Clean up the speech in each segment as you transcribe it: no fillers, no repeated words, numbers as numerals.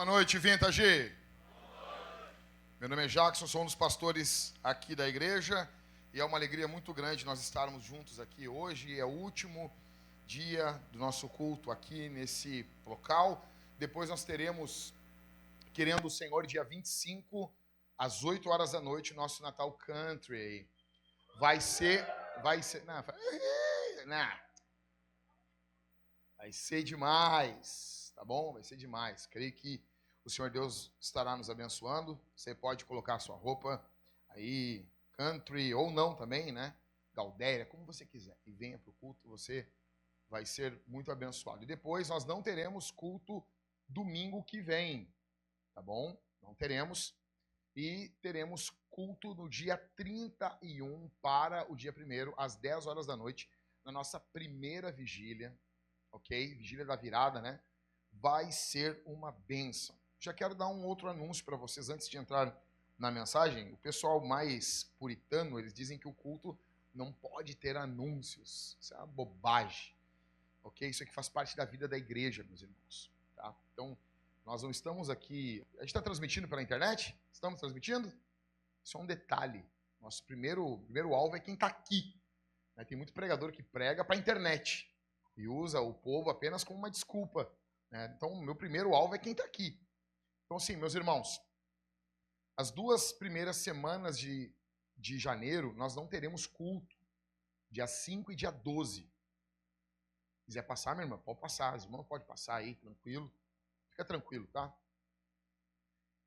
Boa noite, Vintage. Meu nome é Jackson, sou um dos pastores aqui da igreja e é uma alegria muito grande nós estarmos juntos aqui hoje. É o último dia do nosso culto aqui nesse local. Depois nós teremos, querendo o Senhor, dia 25, às 8 horas da noite, nosso Natal Country. Vai ser demais, tá bom? Vai ser demais. Creio que o Senhor Deus estará nos abençoando. Você pode colocar a sua roupa aí, country ou não também, né? Gaudéria, como você quiser. E venha para o culto, você vai ser muito abençoado. E depois nós não teremos culto domingo que vem, tá bom? Não teremos. E teremos culto no dia 31 para o dia 1º, às 10 horas da noite, na nossa primeira vigília, ok? Vigília da virada, né? Vai ser uma bênção. Já quero dar um outro anúncio para vocês antes de entrar na mensagem. O pessoal mais puritano, eles dizem que o culto não pode ter anúncios. Isso é uma bobagem, ok? Isso aqui faz parte da vida da igreja, meus irmãos, tá? Então, nós não estamos aqui... A gente está transmitindo pela internet? Estamos transmitindo? Isso é um detalhe. Nosso primeiro alvo é quem está aqui. Né? Tem muito pregador que prega para a internet e usa o povo apenas como uma desculpa. Né? Então, o meu primeiro alvo é quem está aqui. Então, assim, meus irmãos, as 2 primeiras semanas de janeiro, nós não teremos culto. Dia 5 e dia 12. Se quiser passar, minha irmã, pode passar. As irmãs podem passar aí, tranquilo. Fica tranquilo, tá?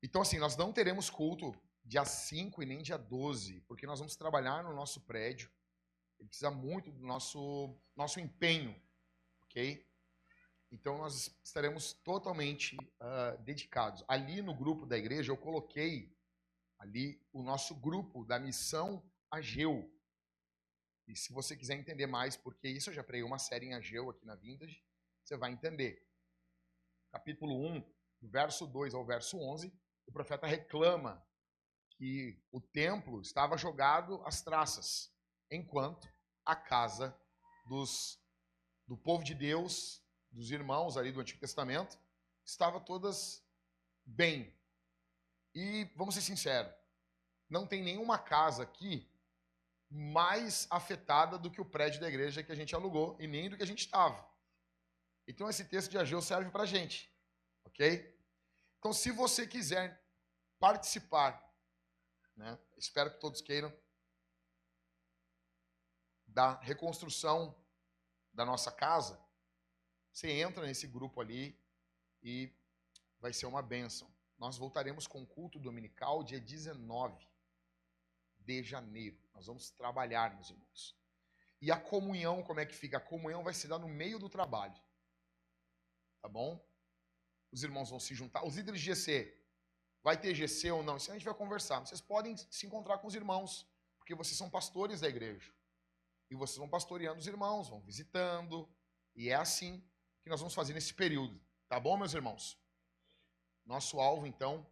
Então, assim, nós não teremos culto dia 5 e nem dia 12, porque nós vamos trabalhar no nosso prédio. Ele precisa muito do nosso empenho, ok? Então, nós estaremos totalmente dedicados. Ali no grupo da igreja, eu coloquei ali o nosso grupo da Missão Ageu. E se você quiser entender mais, porque isso eu já preguei uma série em Ageu aqui na Vintage, você vai entender. Capítulo 1, do verso 2 ao verso 11, o profeta reclama que o templo estava jogado às traças, enquanto a casa do povo de Deus, dos irmãos ali do Antigo Testamento, estava todas bem. E vamos ser sinceros, não tem nenhuma casa aqui mais afetada do que o prédio da igreja que a gente alugou e nem do que a gente estava. Então esse texto de Ageu serve para a gente, ok? Então se você quiser participar, né, espero que todos queiram, da reconstrução da nossa casa, você entra nesse grupo ali e vai ser uma bênção. Nós voltaremos com o culto dominical dia 19 de janeiro. Nós vamos trabalhar, meus irmãos. E a comunhão, como é que fica? A comunhão vai se dar no meio do trabalho. Tá bom? Os irmãos vão se juntar. Os líderes de GC, vai ter GC ou não? Isso a gente vai conversar. Vocês podem se encontrar com os irmãos, porque vocês são pastores da igreja. E vocês vão pastoreando os irmãos, vão visitando. E é assim que nós vamos fazer nesse período. Tá bom, meus irmãos? Nosso alvo, então,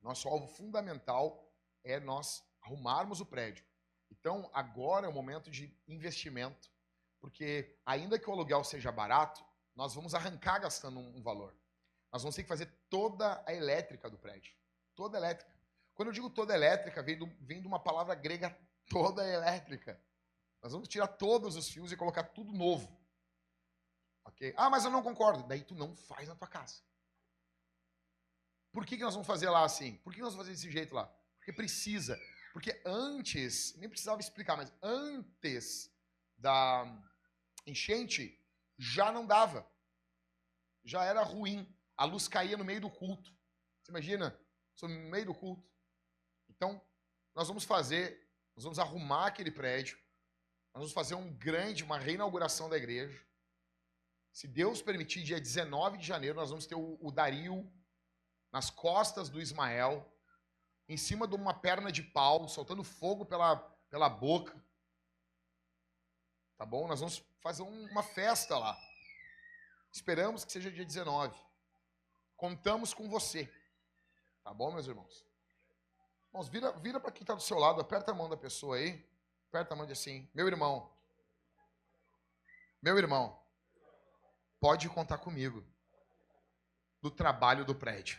nosso alvo fundamental é nós arrumarmos o prédio. Então, agora é o momento de investimento, porque ainda que o aluguel seja barato, nós vamos arrancar gastando um valor. Nós vamos ter que fazer toda a elétrica do prédio. Toda a elétrica. Quando eu digo toda a elétrica, vem de uma palavra grega, toda elétrica. Nós vamos tirar todos os fios e colocar tudo novo. Ok? Ah, mas eu não concordo. Daí tu não faz na tua casa. Por que nós vamos fazer lá assim? Por que nós vamos fazer desse jeito lá? Porque precisa. Porque antes, nem precisava explicar, mas antes da enchente, já não dava. Já era ruim. A luz caía no meio do culto. Você imagina? No meio do culto. Então, nós vamos arrumar aquele prédio. Nós vamos fazer uma reinauguração da igreja. Se Deus permitir, dia 19 de janeiro, nós vamos ter o Dario nas costas do Ismael, em cima de uma perna de pau, soltando fogo pela boca. Tá bom? Nós vamos fazer uma festa lá. Esperamos que seja dia 19. Contamos com você. Tá bom, meus irmãos? Irmãos, vira para quem está do seu lado, aperta a mão da pessoa aí. Aperta a mão de assim, meu irmão, pode contar comigo. do trabalho do prédio.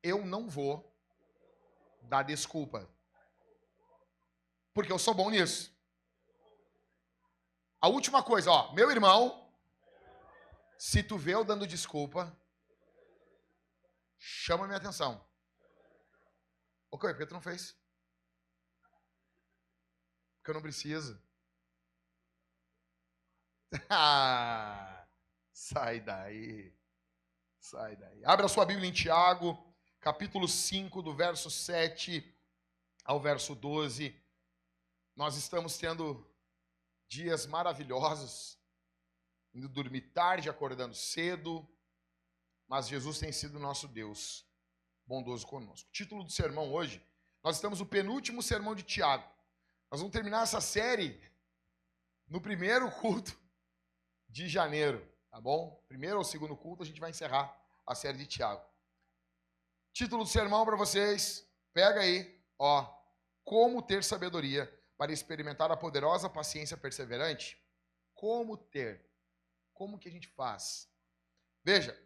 Eu não vou dar desculpa. Porque eu sou bom nisso. A última coisa, ó, meu irmão, se tu vê eu dando desculpa, chama minha atenção. Ok, por que tu não fez? Porque eu não preciso. Sai daí. Sai daí. Abra sua Bíblia em Tiago, capítulo 5, do verso 7 ao verso 12. Nós estamos tendo dias maravilhosos, indo dormir tarde, acordando cedo, mas Jesus tem sido nosso Deus, bondoso conosco. O título do sermão hoje, nós estamos no penúltimo sermão de Tiago. Nós vamos terminar essa série no primeiro culto de janeiro, tá bom? Primeiro ou segundo culto a gente vai encerrar a série de Tiago. Título do sermão para vocês, pega aí, ó, como ter sabedoria para experimentar a poderosa paciência perseverante. Como ter? Como que a gente faz? Veja,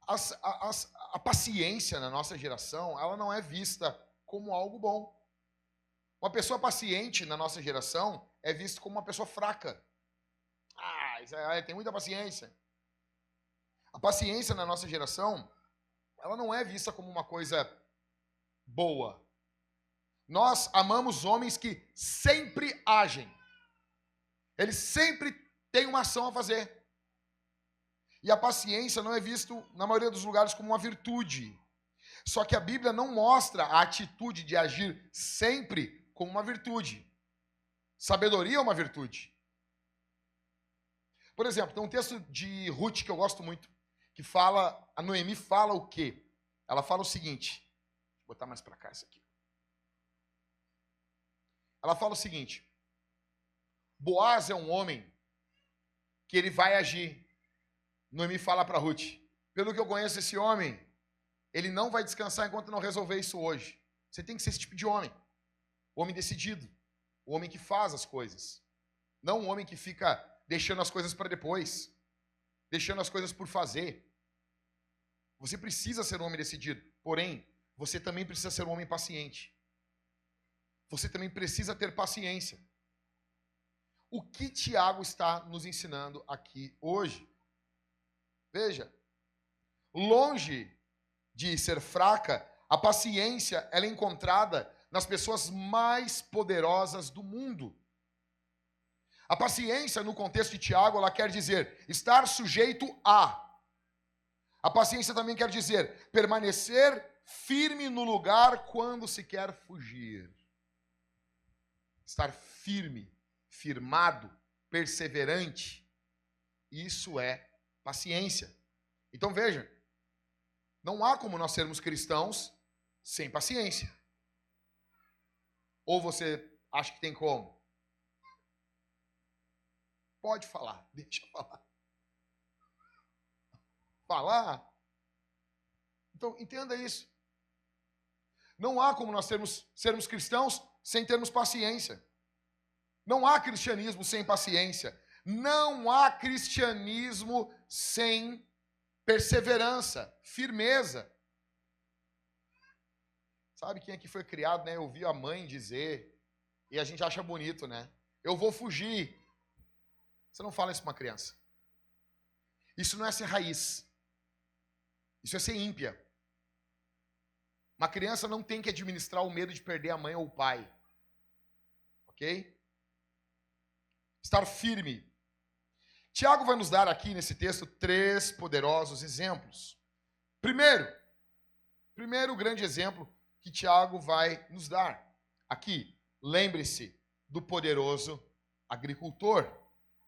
a paciência na nossa geração, ela não é vista como algo bom. Uma pessoa paciente na nossa geração é vista como uma pessoa fraca. Tem muita paciência. A paciência na nossa geração, ela não é vista como uma coisa boa. Nós amamos homens que sempre agem. Eles sempre têm uma ação a fazer. E a paciência não é visto, na maioria dos lugares, como uma virtude. Só que a Bíblia não mostra a atitude de agir sempre como uma virtude. Sabedoria é uma virtude. Por exemplo, tem um texto de Ruth que eu gosto muito, que fala, a Noemi fala o quê? Ela fala o seguinte, vou botar mais para cá isso aqui. Ela fala o seguinte, Boaz é um homem que ele vai agir. Noemi fala para Ruth, pelo que eu conheço esse homem, ele não vai descansar enquanto não resolver isso hoje. Você tem que ser esse tipo de homem. O homem decidido. O homem que faz as coisas. Não um homem que fica deixando as coisas para depois. Deixando as coisas por fazer. Você precisa ser um homem decidido. Porém, você também precisa ser um homem paciente. Você também precisa ter paciência. O que Tiago está nos ensinando aqui hoje? Veja, longe de ser fraca, a paciência ela é encontrada nas pessoas mais poderosas do mundo. A paciência, no contexto de Tiago, ela quer dizer estar sujeito a. A paciência também quer dizer permanecer firme no lugar quando se quer fugir. Estar firme, firmado, perseverante. Isso é paciência. Então veja, não há como nós sermos cristãos sem paciência. Ou você acha que tem como? Pode falar, deixa eu falar. Falar? Então entenda isso. Não há como nós sermos cristãos sem termos paciência. Não há cristianismo sem paciência. Não há cristianismo sem perseverança, firmeza. Sabe quem aqui foi criado, né? Eu ouvi a mãe dizer, e a gente acha bonito, né? Eu vou fugir. Você não fala isso para uma criança. Isso não é ser raiz. Isso é ser ímpia. Uma criança não tem que administrar o medo de perder a mãe ou o pai. Ok? Estar firme. Tiago vai nos dar aqui nesse texto 3 poderosos exemplos. Primeiro grande exemplo que Tiago vai nos dar. Aqui, lembre-se do poderoso agricultor.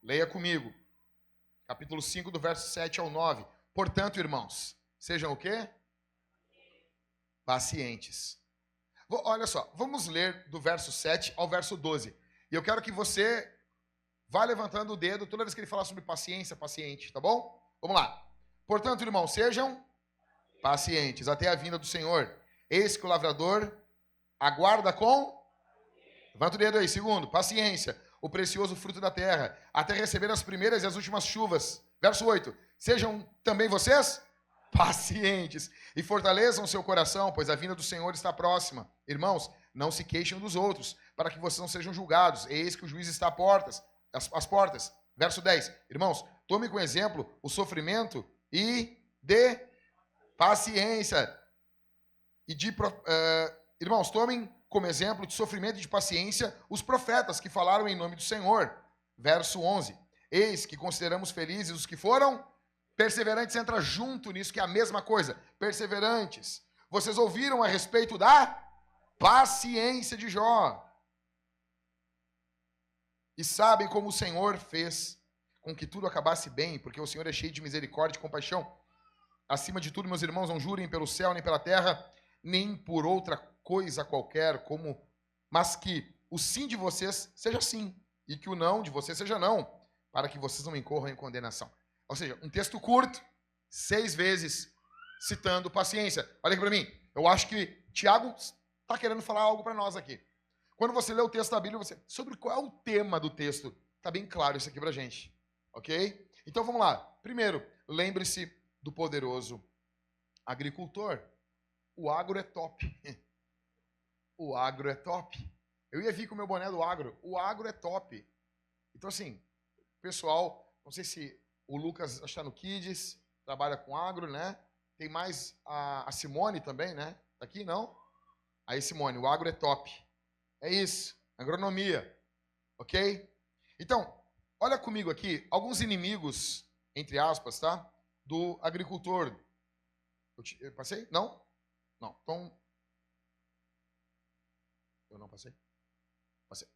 Leia comigo. Capítulo 5, do verso 7 ao 9. Portanto, irmãos, sejam o quê? Pacientes. Olha só, vamos ler do verso 7 ao verso 12. E eu quero que você vá levantando o dedo toda vez que ele falar sobre paciência, paciente, tá bom? Vamos lá. Portanto, irmãos, sejam pacientes até a vinda do Senhor. Eis que o lavrador aguarda com... Levanta o dedo aí. Segundo, paciência, o precioso fruto da terra, até receber as primeiras e as últimas chuvas. Verso 8. Sejam também vocês pacientes, e fortaleçam seu coração, pois a vinda do Senhor está próxima. Irmãos, não se queixem um dos outros, para que vocês não sejam julgados. Eis que o juiz está às portas. Verso 10. Irmãos, tome como exemplo o sofrimento e de paciência. Irmãos, tomem como exemplo de sofrimento e de paciência os profetas que falaram em nome do Senhor. Verso 11. Eis que consideramos felizes os que foram perseverantes. Entra junto nisso, que é a mesma coisa. Perseverantes. Vocês ouviram a respeito da paciência de Jó. E sabem como o Senhor fez com que tudo acabasse bem, porque o Senhor é cheio de misericórdia e compaixão. Acima de tudo, meus irmãos, não jurem pelo céu, nem pela terra, nem por outra coisa qualquer, mas que o sim de vocês seja sim, e que o não de vocês seja não, para que vocês não incorram em condenação. Ou seja, um texto curto, 6 vezes, citando paciência. Olha aqui para mim, eu acho que Tiago está querendo falar algo para nós aqui. Quando você lê o texto da Bíblia, sobre qual é o tema do texto, está bem claro isso aqui para a gente. Ok? Então vamos lá. Primeiro, lembre-se do poderoso agricultor. O agro é top. O agro é top. Eu ia vir com o meu boné do agro. O agro é top. Então assim, pessoal, não sei se o Lucas está no Kids, trabalha com agro, né? Tem mais a Simone também, né? Tá aqui, não? Aí, Simone, o agro é top. É isso, agronomia, ok? Então, olha comigo aqui, alguns inimigos, entre aspas, tá? Do agricultor. Eu passei? Não? Não, então... Eu não passei? Passei.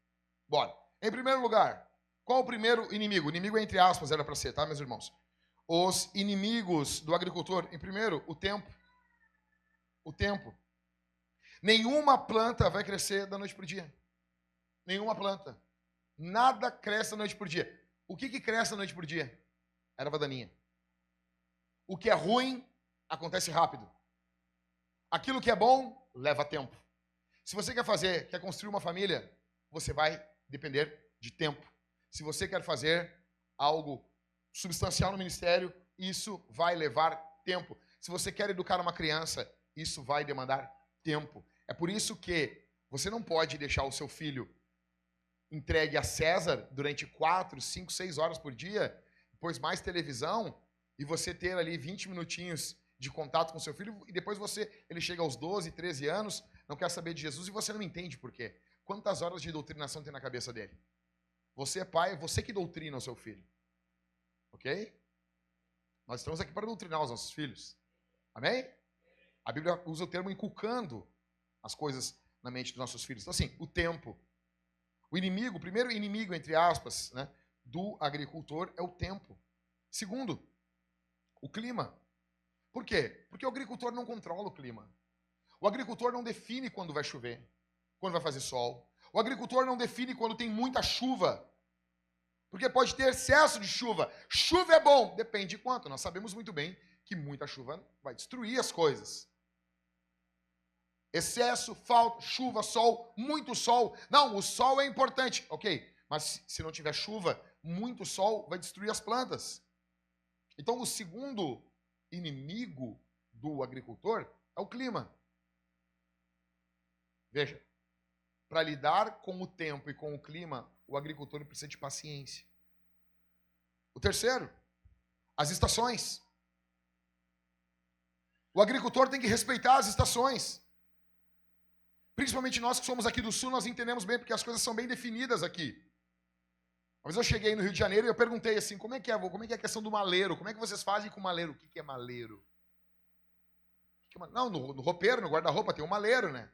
Bora. Em primeiro lugar, qual o primeiro inimigo? O inimigo é entre aspas, era para ser, tá, meus irmãos? Os inimigos do agricultor, em primeiro, o tempo. O tempo. Nenhuma planta vai crescer da noite para o dia. Nenhuma planta. Nada cresce da noite para o dia. O que cresce da noite para o dia? Erva daninha. O que é ruim, acontece rápido. Aquilo que é bom, leva tempo. Se você quer construir uma família, você vai depender de tempo. Se você quer fazer algo substancial no ministério, isso vai levar tempo. Se você quer educar uma criança, isso vai demandar tempo. É por isso que você não pode deixar o seu filho entregue a César durante 4, 5, 6 horas por dia, depois mais televisão, e você ter ali 20 minutinhos de contato com seu filho, e depois ele chega aos 12, 13 anos, não quer saber de Jesus, e você não entende por quê. Quantas horas de doutrinação tem na cabeça dele? Você é pai, você que doutrina o seu filho. Ok? Nós estamos aqui para doutrinar os nossos filhos. Amém? A Bíblia usa o termo inculcando as coisas na mente dos nossos filhos. Então, assim, o tempo. O primeiro inimigo, entre aspas, né, do agricultor é o tempo. Segundo, o clima. Por quê? Porque o agricultor não controla o clima. O agricultor não define quando vai chover, quando vai fazer sol. O agricultor não define quando tem muita chuva. Porque pode ter excesso de chuva. Chuva é bom, depende de quanto. Nós sabemos muito bem que muita chuva vai destruir as coisas. Excesso, falta, chuva, sol, muito sol. Não, o sol é importante. Ok, mas se não tiver chuva, muito sol vai destruir as plantas. Então, o segundo inimigo do agricultor é o clima. Veja, para lidar com o tempo e com o clima, o agricultor precisa de paciência. O terceiro, as estações. O agricultor tem que respeitar as estações. Principalmente nós que somos aqui do Sul, nós entendemos bem, porque as coisas são bem definidas aqui. Uma vez eu cheguei no Rio de Janeiro e eu perguntei assim, como é que é a questão do maleiro? Como é que vocês fazem com o maleiro? O que é maleiro? Não, no roupeiro, no guarda-roupa tem um maleiro, né?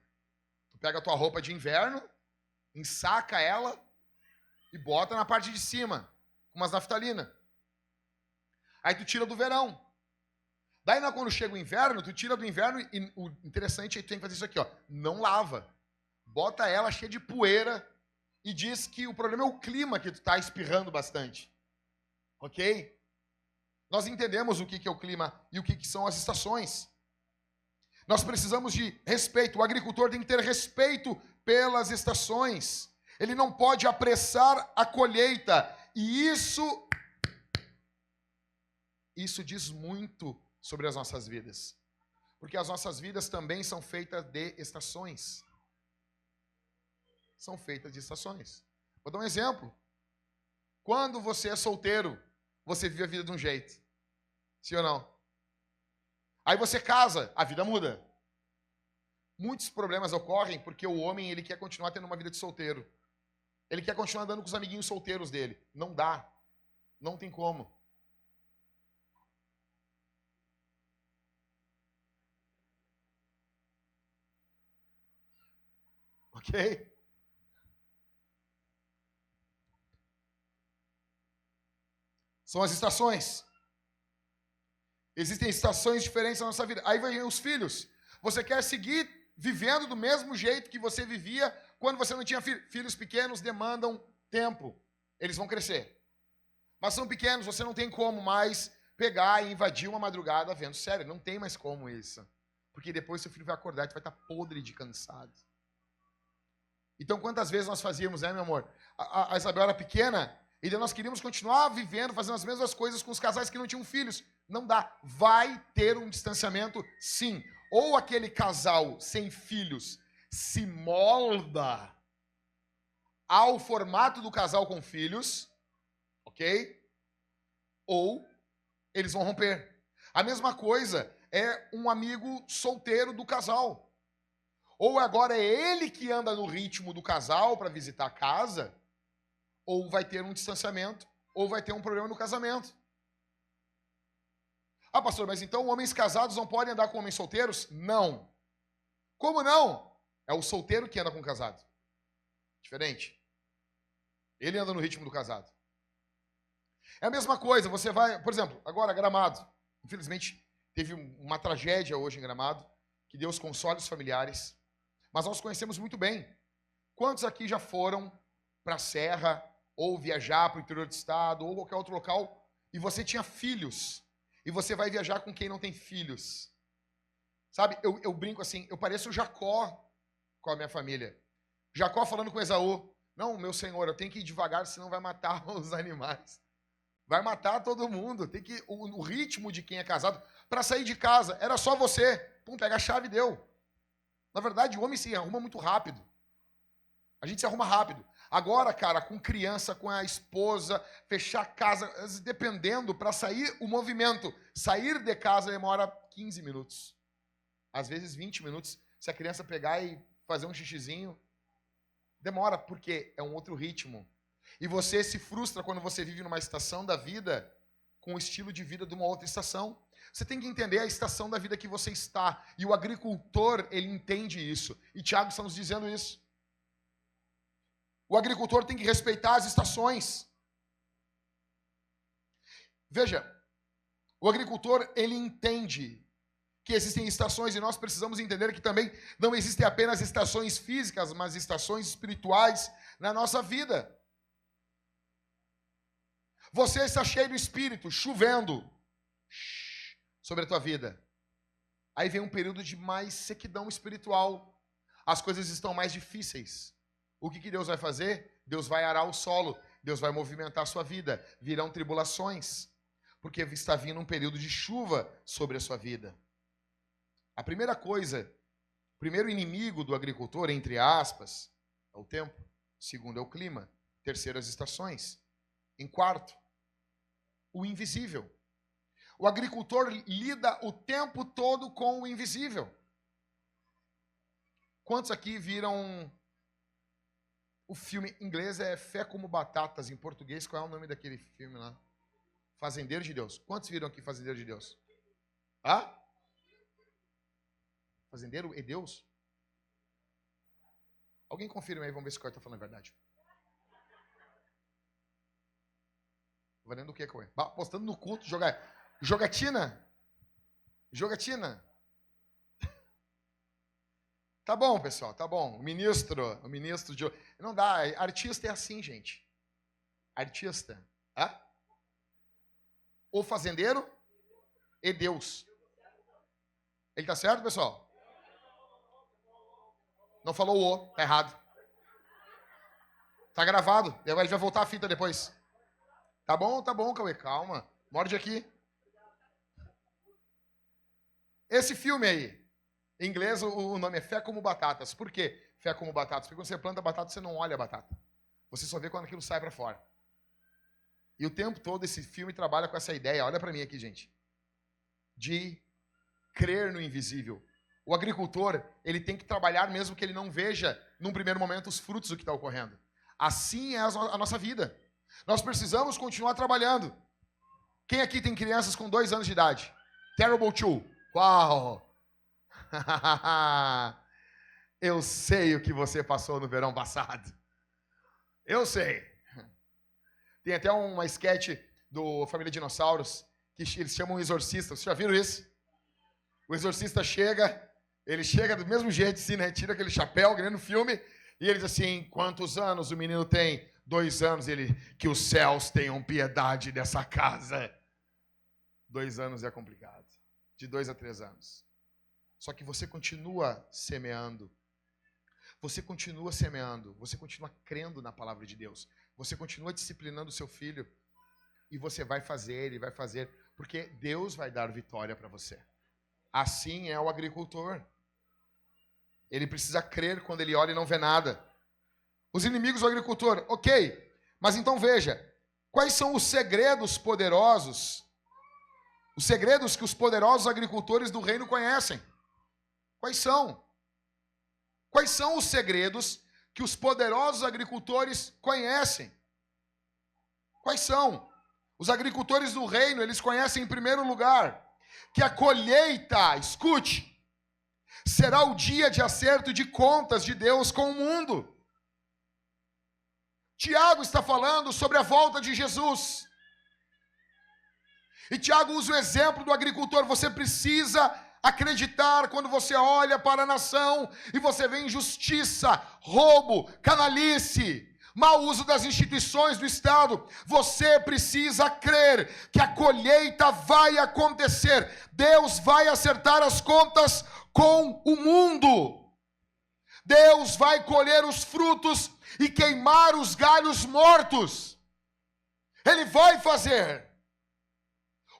Tu pega a tua roupa de inverno, ensaca ela e bota na parte de cima, com umas naftalina. Aí tu tira do verão. Daí, quando chega o inverno, tu tira do inverno e o interessante é que tu tem que fazer isso aqui, ó. Não lava. Bota ela cheia de poeira e diz que o problema é o clima que tu tá espirrando bastante. Ok? Nós entendemos o que é o clima e o que são as estações. Nós precisamos de respeito. O agricultor tem que ter respeito pelas estações. Ele não pode apressar a colheita. E isso diz muito sobre as nossas vidas. Porque as nossas vidas também são feitas de estações. São feitas de estações. Vou dar um exemplo. Quando você é solteiro, você vive a vida de um jeito. Sim ou não? Aí você casa, a vida muda. Muitos problemas ocorrem porque o homem ele quer continuar tendo uma vida de solteiro. Ele quer continuar andando com os amiguinhos solteiros dele. Não dá. Não tem como. Ok? São as estações. Existem estações diferentes na nossa vida. Aí vem os filhos. Você quer seguir vivendo do mesmo jeito que você vivia quando você não tinha filhos. Filhos pequenos demandam tempo. Eles vão crescer. Mas são pequenos, você não tem como mais pegar e invadir uma madrugada vendo série. Não tem mais como isso. Porque depois seu filho vai acordar e vai estar podre de cansado. Então, quantas vezes nós fazíamos, né, meu amor? A Isabel era pequena e nós queríamos continuar vivendo, fazendo as mesmas coisas com os casais que não tinham filhos. Não dá. Vai ter um distanciamento, sim. Ou aquele casal sem filhos se molda ao formato do casal com filhos, ok? Ou eles vão romper. A mesma coisa é um amigo solteiro do casal. Ou agora é ele que anda no ritmo do casal para visitar a casa, ou vai ter um distanciamento, ou vai ter um problema no casamento. Ah, pastor, mas então homens casados não podem andar com homens solteiros? Não. Como não? É o solteiro que anda com o casado. Diferente. Ele anda no ritmo do casado. É a mesma coisa, você vai, por exemplo, agora Gramado. Infelizmente, teve uma tragédia hoje em Gramado, que Deus console os familiares. Mas nós conhecemos muito bem. Quantos aqui já foram para a Serra, ou viajar para o interior do estado, ou qualquer outro local, e você tinha filhos, e você vai viajar com quem não tem filhos? Sabe, eu brinco assim, eu pareço o Jacó com a minha família. Jacó falando com Esaú, não, meu senhor, eu tenho que ir devagar, senão vai matar os animais. Vai matar todo mundo. Tem que o ritmo de quem é casado. Para sair de casa, era só você. Pum, pega a chave e deu. Na verdade, o homem se arruma muito rápido. A gente se arruma rápido. Agora, cara, com criança, com a esposa, fechar a casa, dependendo, para sair o movimento. Sair de casa demora 15 minutos. Às vezes 20 minutos. Se a criança pegar e fazer um xixizinho, demora, porque é um outro ritmo. E você se frustra quando você vive numa estação da vida com o estilo de vida de uma outra estação. Você tem que entender a estação da vida que você está. E o agricultor, ele entende isso. E Tiago está nos dizendo isso. O agricultor tem que respeitar as estações. Veja, o agricultor, ele entende que existem estações e nós precisamos entender que também não existem apenas estações físicas, mas estações espirituais na nossa vida. Você está cheio do Espírito, chovendo sobre a tua vida. Aí vem um período de mais sequidão espiritual. As coisas estão mais difíceis. O que Deus vai fazer? Deus vai arar o solo. Deus vai movimentar a sua vida. Virão tribulações. Porque está vindo um período de chuva sobre a sua vida. A primeira coisa, o primeiro inimigo do agricultor, entre aspas, é o tempo. O segundo é o clima. Terceiro, as estações. Em quarto, o invisível. O agricultor lida o tempo todo com o invisível. Quantos aqui viram o filme em inglês é Fé como Batatas, em português qual é o nome daquele filme lá? Fazendeiro de Deus. Quantos viram aqui Fazendeiro de Deus? Hã? Fazendeiro e Deus? Alguém confirma aí, vamos ver se o cara está falando a verdade. Valendo o que, Cauê? Postando no culto, jogatina? Jogatina? Tá bom, pessoal, tá bom. O ministro de... Não dá, artista é assim, gente. Artista. Hã? O fazendeiro e Deus. Ele tá certo, pessoal? Não falou o, tá errado. Tá gravado, ele vai voltar a fita depois. Tá bom, Cauê, calma. Morde aqui. Esse filme aí, em inglês o nome é Fé como Batatas. Por quê fé como batatas? Porque quando você planta batata, você não olha a batata. Você só vê quando aquilo sai para fora. E o tempo todo esse filme trabalha com essa ideia, olha para mim aqui, gente, de crer no invisível. O agricultor, ele tem que trabalhar mesmo que ele não veja, num primeiro momento, os frutos do que está ocorrendo. Assim é a nossa vida. Nós precisamos continuar trabalhando. Quem aqui tem crianças com 2 anos de idade? Terrible 2. Uau! Eu sei o que você passou no verão passado. Eu sei. Tem até uma sketch do Família Dinossauros que eles chamam o exorcista. Vocês já viram isso? O exorcista chega, ele chega do mesmo jeito, assim, né? Tira aquele chapéu, que nem no filme, e ele diz assim, quantos anos o menino tem? 2 anos. Ele, que os céus tenham piedade dessa casa. 2 anos é complicado. De 2 a 3 anos. Só que você continua semeando. Você continua semeando. Você continua crendo na palavra de Deus. Você continua disciplinando o seu filho. E você vai fazer, ele vai fazer. Porque Deus vai dar vitória para você. Assim é o agricultor. Ele precisa crer quando ele olha e não vê nada. Os inimigos do agricultor, ok. Mas então veja, quais são os segredos poderosos? Os segredos que os poderosos agricultores do reino conhecem. Quais são? Quais são os segredos que os poderosos agricultores conhecem? Quais são? Os agricultores do reino, eles conhecem em primeiro lugar que a colheita, escute, será o dia de acerto de contas de Deus com o mundo. Tiago está falando sobre a volta de Jesus. E Tiago usa o exemplo do agricultor. Você precisa acreditar quando você olha para a nação e você vê injustiça, roubo, canalice, mau uso das instituições do Estado. Você precisa crer que a colheita vai acontecer. Deus vai acertar as contas com o mundo. Deus vai colher os frutos e queimar os galhos mortos. Ele vai fazer.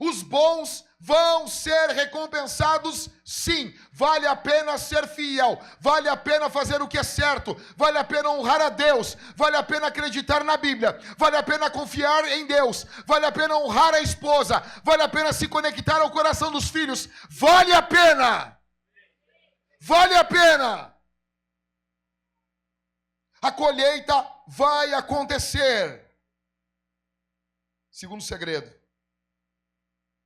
Os bons vão ser recompensados, sim. Vale a pena ser fiel, vale a pena fazer o que é certo, vale a pena honrar a Deus, vale a pena acreditar na Bíblia, vale a pena confiar em Deus, vale a pena honrar a esposa, vale a pena se conectar ao coração dos filhos, vale a pena. Vale a pena. A colheita vai acontecer. Segundo segredo.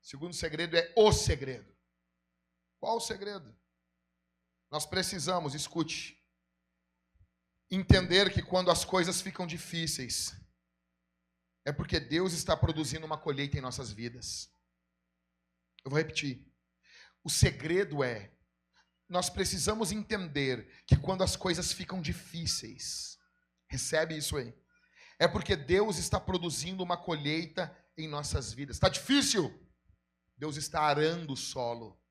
Segundo segredo é o segredo. Qual o segredo? Nós precisamos, escute, entender que quando as coisas ficam difíceis, é porque Deus está produzindo uma colheita em nossas vidas. Eu vou repetir. O segredo é, nós precisamos entender que quando as coisas ficam difíceis, recebe isso aí, é porque Deus está produzindo uma colheita em nossas vidas. Está difícil? Deus está arando o solo.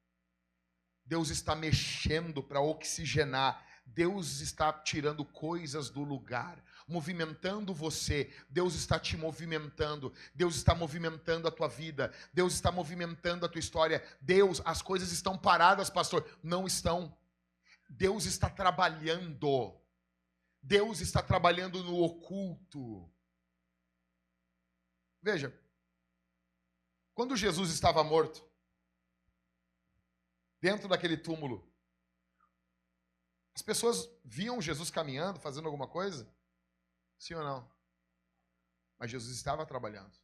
Deus está mexendo para oxigenar. Deus está tirando coisas do lugar, movimentando você. Deus está te movimentando. Deus está movimentando a tua vida. Deus está movimentando a tua história. Deus, as coisas estão paradas, pastor. Não estão. Deus está trabalhando. Deus está trabalhando no oculto. Veja, quando Jesus estava morto, dentro daquele túmulo, as pessoas viam Jesus caminhando, fazendo alguma coisa? Sim ou não? Mas Jesus estava trabalhando.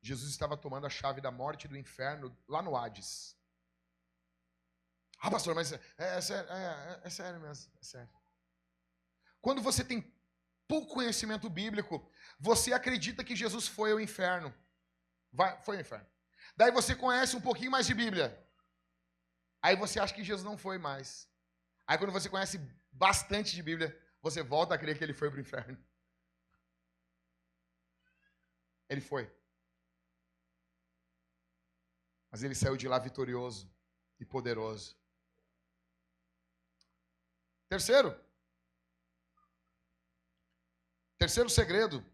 Jesus estava tomando a chave da morte e do inferno lá no Hades. Ah, pastor, mas é sério mesmo, é sério. Quando você tem pouco conhecimento bíblico, você acredita que Jesus foi ao inferno. Foi ao inferno. Daí você conhece um pouquinho mais de Bíblia. Aí você acha que Jesus não foi mais. Aí quando você conhece bastante de Bíblia, você volta a crer que ele foi para o inferno. Ele foi. Mas ele saiu de lá vitorioso e poderoso. Terceiro segredo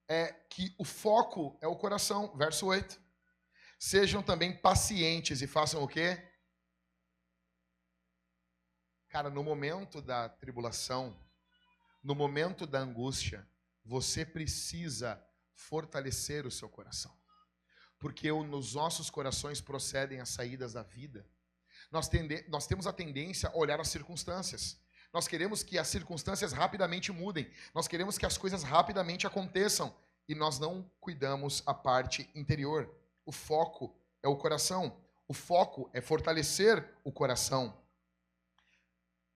é que o foco é o coração. Verso 8. Sejam também pacientes e façam o quê? Cara, no momento da tribulação, no momento da angústia, você precisa fortalecer o seu coração. Porque nos nossos corações procedem as saídas da vida. Nós temos a tendência a olhar as circunstâncias. Nós queremos que as circunstâncias rapidamente mudem. Nós queremos que as coisas rapidamente aconteçam. E nós não cuidamos a parte interior. O foco é o coração. O foco é fortalecer o coração.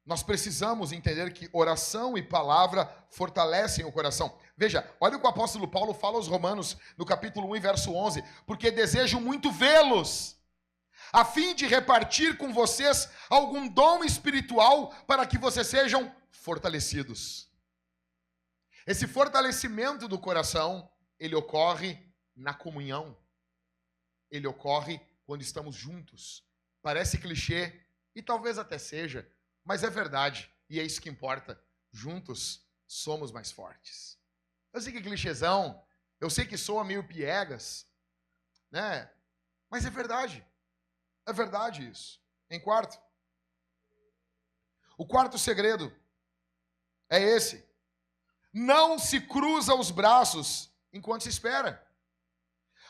Nós precisamos entender que oração e palavra fortalecem o coração. Veja, olha o que o apóstolo Paulo fala aos Romanos, no capítulo 1 e verso 11. Porque desejo muito vê-los, a fim de repartir com vocês algum dom espiritual para que vocês sejam fortalecidos. Esse fortalecimento do coração, ele ocorre na comunhão. Ele ocorre quando estamos juntos. Parece clichê, e talvez até seja, mas é verdade, e é isso que importa. Juntos somos mais fortes. Eu sei que é clichêzão, eu sei que soa meio piegas, né? Mas é verdade. É verdade isso. Em quarto. O quarto segredo é esse. Não se cruza os braços enquanto se espera.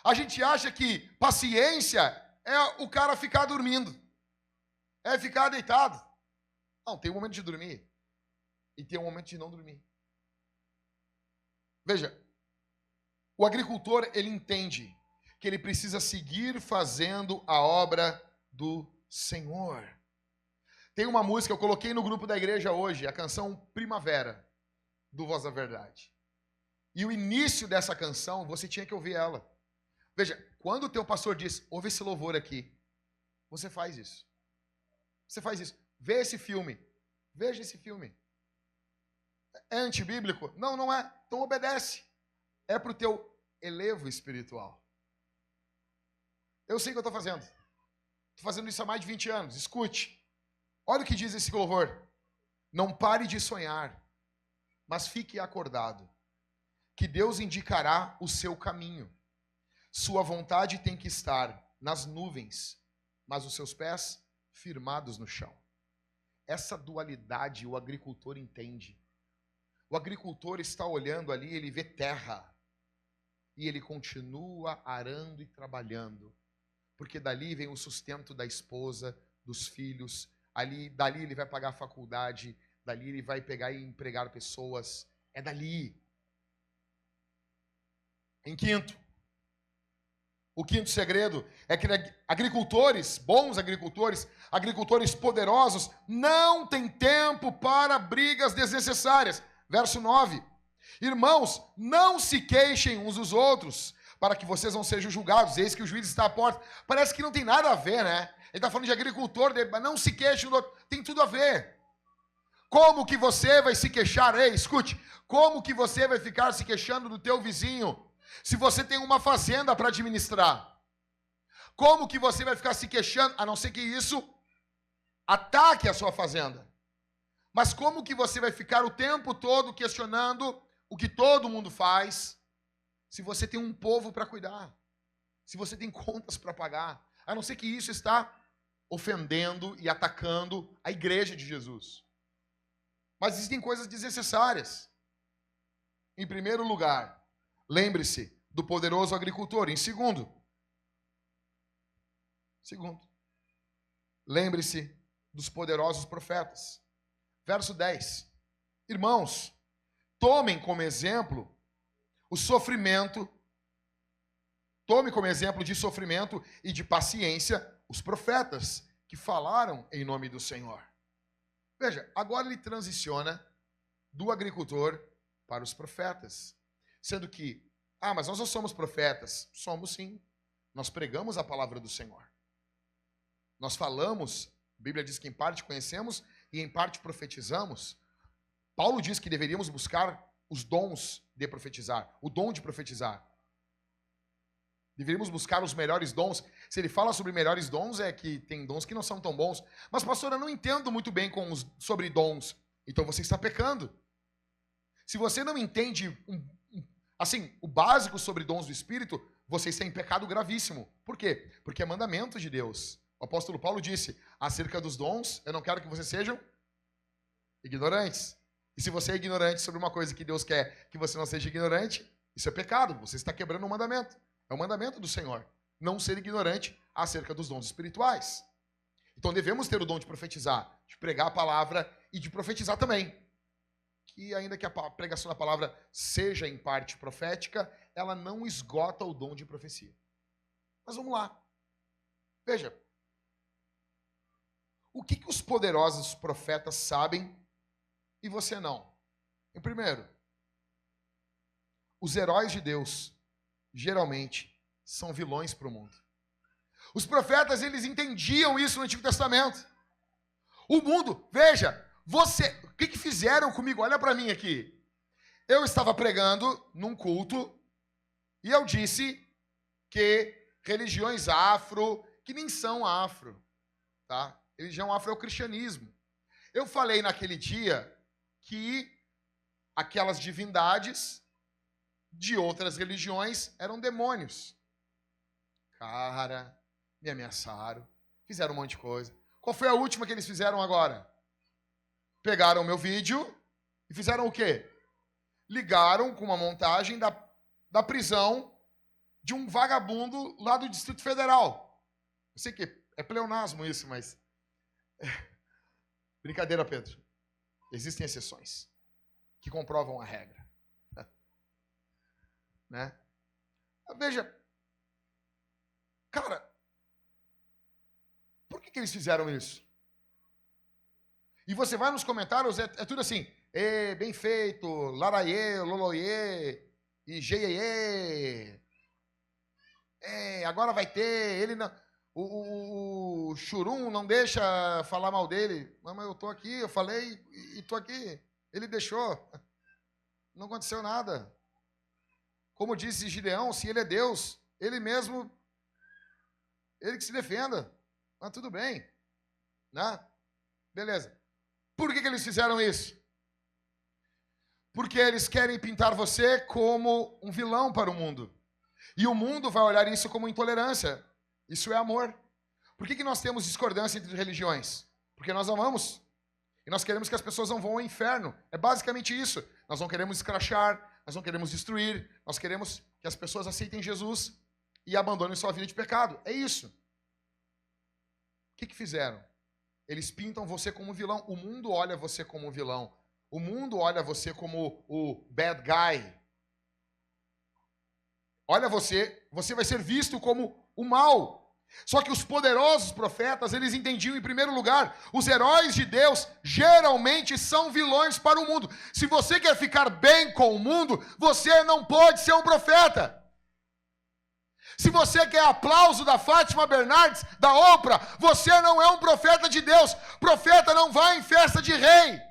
A gente acha que paciência é o cara ficar dormindo. É ficar deitado. Não, tem um momento de dormir. E tem um momento de não dormir. Veja, o agricultor, ele entende que ele precisa seguir fazendo a obra do Senhor. Tem uma música, eu coloquei no grupo da igreja hoje, a canção Primavera, do Voz da Verdade. E o início dessa canção, você tinha que ouvir ela. Veja, quando o teu pastor diz, ouve esse louvor aqui, você faz isso. Você faz isso. Vê esse filme. Veja esse filme. É antibíblico? Não, não é. Então obedece. É para o teu elevo espiritual. Eu sei o que eu estou fazendo. Estou fazendo isso há mais de 20 anos. Escute. Olha o que diz esse louvor. Não pare de sonhar, mas fique acordado, que Deus indicará o seu caminho. Sua vontade tem que estar nas nuvens, mas os seus pés firmados no chão. Essa dualidade o agricultor entende. O agricultor está olhando ali, ele vê terra. E ele continua arando e trabalhando. Porque dali vem o sustento da esposa, dos filhos. Dali ele vai pagar a faculdade. Dali ele vai pegar e empregar pessoas. É dali. Em quinto, o quinto segredo é que agricultores, bons agricultores, agricultores poderosos, não têm tempo para brigas desnecessárias. Verso 9. Irmãos, não se queixem uns dos outros, para que vocês não sejam julgados. Eis que o juiz está à porta. Parece que não tem nada a ver, né? Ele está falando de agricultor, mas não se queixem do outro. Tem tudo a ver. Como que você vai se queixar? Ei, escute. Como que você vai ficar se queixando do teu vizinho se você tem uma fazenda para administrar? Como que você vai ficar se queixando, a não ser que isso ataque a sua fazenda? Mas como que você vai ficar o tempo todo questionando o que todo mundo faz, se você tem um povo para cuidar, se você tem contas para pagar, a não ser que isso está ofendendo e atacando a igreja de Jesus? Mas existem coisas desnecessárias. Em primeiro lugar, lembre-se do poderoso agricultor. Em segundo, lembre-se dos poderosos profetas. Verso 10. Irmãos, tomem como exemplo o sofrimento, tome como exemplo de sofrimento e de paciência os profetas que falaram em nome do Senhor. Veja, agora ele transiciona do agricultor para os profetas, sendo que, mas nós não somos profetas. Somos sim. Nós pregamos a palavra do Senhor. Nós falamos, a Bíblia diz que em parte conhecemos e em parte profetizamos. Paulo diz que deveríamos buscar os dons de profetizar, o dom de profetizar. Deveríamos buscar os melhores dons. Se ele fala sobre melhores dons, é que tem dons que não são tão bons. Mas, pastor, eu não entendo muito bem sobre dons. Então você está pecando. Se você não entende, o básico sobre dons do Espírito, vocês têm pecado gravíssimo. Por quê? Porque é mandamento de Deus. O apóstolo Paulo disse, acerca dos dons, eu não quero que vocês sejam ignorantes. E se você é ignorante sobre uma coisa que Deus quer que você não seja ignorante, isso é pecado, você está quebrando um mandamento. É o mandamento do Senhor, não ser ignorante acerca dos dons espirituais. Então devemos ter o dom de profetizar, de pregar a palavra e de profetizar também. Que ainda que a pregação da palavra seja em parte profética, ela não esgota o dom de profecia. Mas vamos lá. Veja. O que os poderosos profetas sabem e você não? Em primeiro, os heróis de Deus, geralmente, são vilões para o mundo. Os profetas, eles entendiam isso no Antigo Testamento. O mundo, veja, o que fizeram comigo? Olha para mim aqui. Eu estava pregando num culto e eu disse que religiões afro, que nem são afro, tá? Religião afro é o cristianismo. Eu falei naquele dia que aquelas divindades de outras religiões eram demônios. Cara, me ameaçaram, fizeram um monte de coisa. Qual foi a última que eles fizeram agora? Pegaram o meu vídeo e fizeram o quê? Ligaram com uma montagem da prisão de um vagabundo lá do Distrito Federal. Eu sei que é pleonasmo isso, mas... Brincadeira, Pedro. Existem exceções que comprovam a regra. Né? Veja, cara, por que eles fizeram isso? E você vai nos comentários, é tudo assim, bem feito, laraiê, loloiê, e jeiê. Agora vai ter, ele não... O Churum não deixa falar mal dele. Mas eu tô aqui, eu falei e tô aqui. Ele deixou. Não aconteceu nada. Como disse Gideão, se ele é Deus, ele mesmo, ele que se defenda. Mas tudo bem. Né? Beleza. Por que eles fizeram isso? Porque eles querem pintar você como um vilão para o mundo. E o mundo vai olhar isso como intolerância. Isso é amor. Por que nós temos discordância entre religiões? Porque nós amamos. E nós queremos que as pessoas não vão ao inferno. É basicamente isso. Nós não queremos escrachar, nós não queremos destruir, nós queremos que as pessoas aceitem Jesus e abandonem sua vida de pecado. É isso. O que fizeram? Eles pintam você como vilão. O mundo olha você como vilão. O mundo olha você como o bad guy. Olha você vai ser visto como o mal. Só que os poderosos profetas, eles entendiam, em primeiro lugar, os heróis de Deus geralmente são vilões para o mundo. Se você quer ficar bem com o mundo, você não pode ser um profeta. Se você quer aplauso da Fátima Bernardes, da Oprah, você não é um profeta de Deus. Profeta não vai em festa de rei.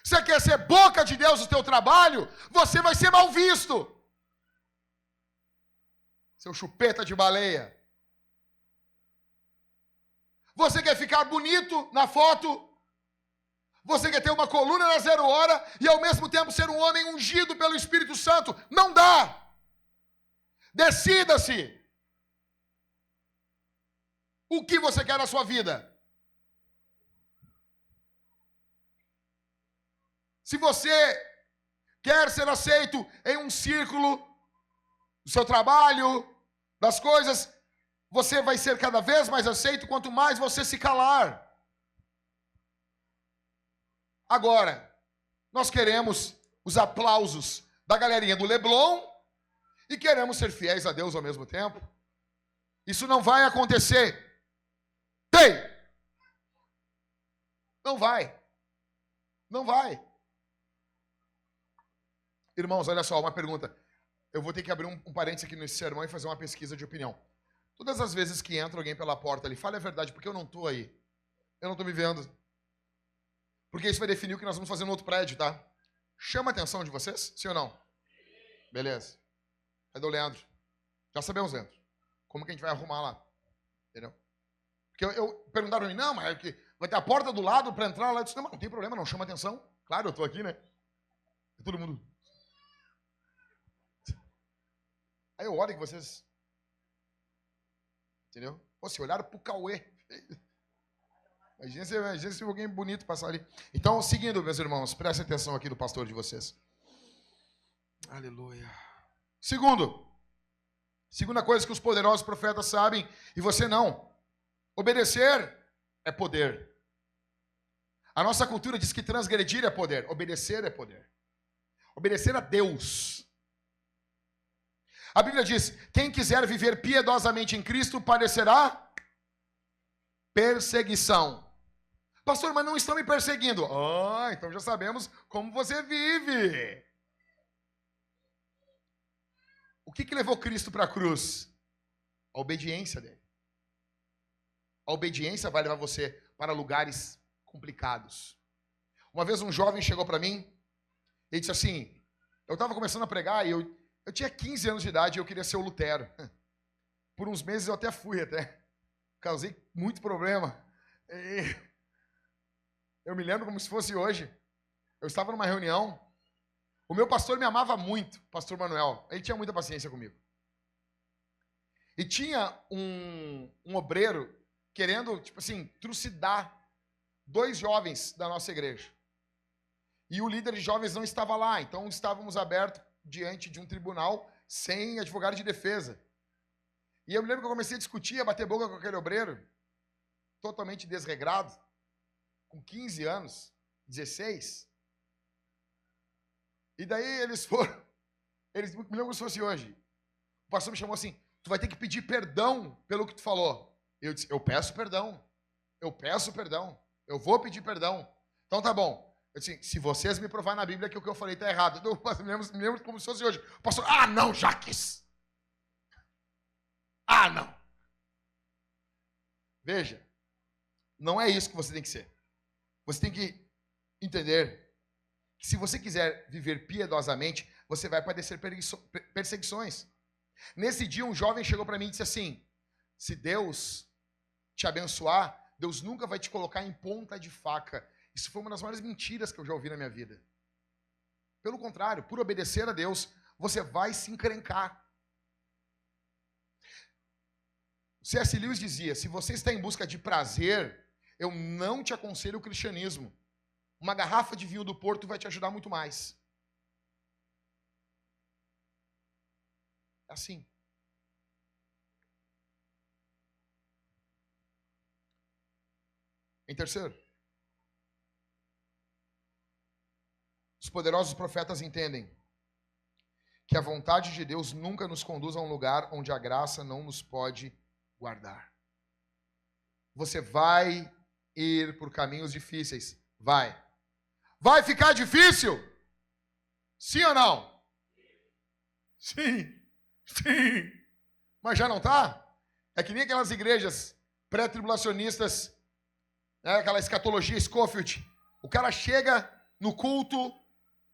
Você quer ser boca de Deus no teu trabalho, você vai ser mal visto. Seu chupeta de baleia. Você quer ficar bonito na foto? Você quer ter uma coluna na 0 hora e ao mesmo tempo ser um homem ungido pelo Espírito Santo? Não dá. Decida-se. O que você quer na sua vida? Se você quer ser aceito em um círculo do seu trabalho, das coisas, você vai ser cada vez mais aceito quanto mais você se calar. Agora, nós queremos os aplausos da galerinha do Leblon e queremos ser fiéis a Deus ao mesmo tempo. Isso não vai acontecer. Não vai. Não vai. Irmãos, olha só, uma pergunta. Eu vou ter que abrir um parênteses aqui nesse sermão e fazer uma pesquisa de opinião. Todas as vezes que entra alguém pela porta ali, fale a verdade, porque eu não estou aí. Eu não estou me vendo. Porque isso vai definir o que nós vamos fazer no outro prédio, tá? Chama a atenção de vocês? Sim ou não? Beleza. Cadê o Leandro? Já sabemos, Leandro. Como que a gente vai arrumar lá? Entendeu? Porque eu perguntaram pra mim, não, mas é que vai ter a porta do lado para entrar lá. Eu disse, não tem problema, não chama atenção. Claro, eu estou aqui, né? E todo mundo... Aí eu olho que vocês... Entendeu? Pô, se olharam pro Cauê. Imagina se alguém bonito passar ali. Então, seguindo, meus irmãos, prestem atenção aqui do pastor de vocês. Aleluia. Segunda coisa que os poderosos profetas sabem, e você não. Obedecer é poder. A nossa cultura diz que transgredir é poder. Obedecer é poder. Obedecer a Deus. A Bíblia diz, quem quiser viver piedosamente em Cristo padecerá perseguição. Pastor, mas não estão me perseguindo. Então já sabemos como você vive. O que levou Cristo para a cruz? A obediência dele. A obediência vai levar você para lugares complicados. Uma vez um jovem chegou para mim e disse assim, eu estava começando a pregar e eu tinha 15 anos de idade e eu queria ser o Lutero. Por uns meses eu até fui, causei muito problema. E eu me lembro como se fosse hoje. Eu estava numa reunião. O meu pastor me amava muito, pastor Manuel. Ele tinha muita paciência comigo. E tinha um obreiro querendo, trucidar 2 jovens da nossa igreja. E o líder de jovens não estava lá, então estávamos abertos diante de um tribunal sem advogado de defesa. E eu me lembro que eu comecei a discutir, a bater boca com aquele obreiro, totalmente desregrado, com 15 anos, 16. E daí eles me lembro como se fosse hoje. O pastor me chamou assim, tu vai ter que pedir perdão pelo que tu falou. Eu disse, eu peço perdão, eu vou pedir perdão. Então tá bom. Eu disse, se vocês me provarem na Bíblia que o que eu falei está errado. Eu me lembro como se fosse hoje. O pastor, não, Jaques. Não. Veja, não é isso que você tem que ser. Você tem que entender que se você quiser viver piedosamente, você vai padecer perseguições. Nesse dia, um jovem chegou para mim e disse assim, se Deus te abençoar, Deus nunca vai te colocar em ponta de faca. Isso foi uma das maiores mentiras que eu já ouvi na minha vida. Pelo contrário, por obedecer a Deus, você vai se encrencar. C.S. Lewis dizia, se você está em busca de prazer, eu não te aconselho o cristianismo. Uma garrafa de vinho do Porto vai te ajudar muito mais. É assim. Em terceiro, os poderosos profetas entendem que a vontade de Deus nunca nos conduz a um lugar onde a graça não nos pode guardar. Você vai ir por caminhos difíceis. Vai. Vai ficar difícil? Sim ou não? Sim. Mas já não está? É que nem aquelas igrejas pré-tribulacionistas, aquela escatologia Scofield. O cara chega no culto,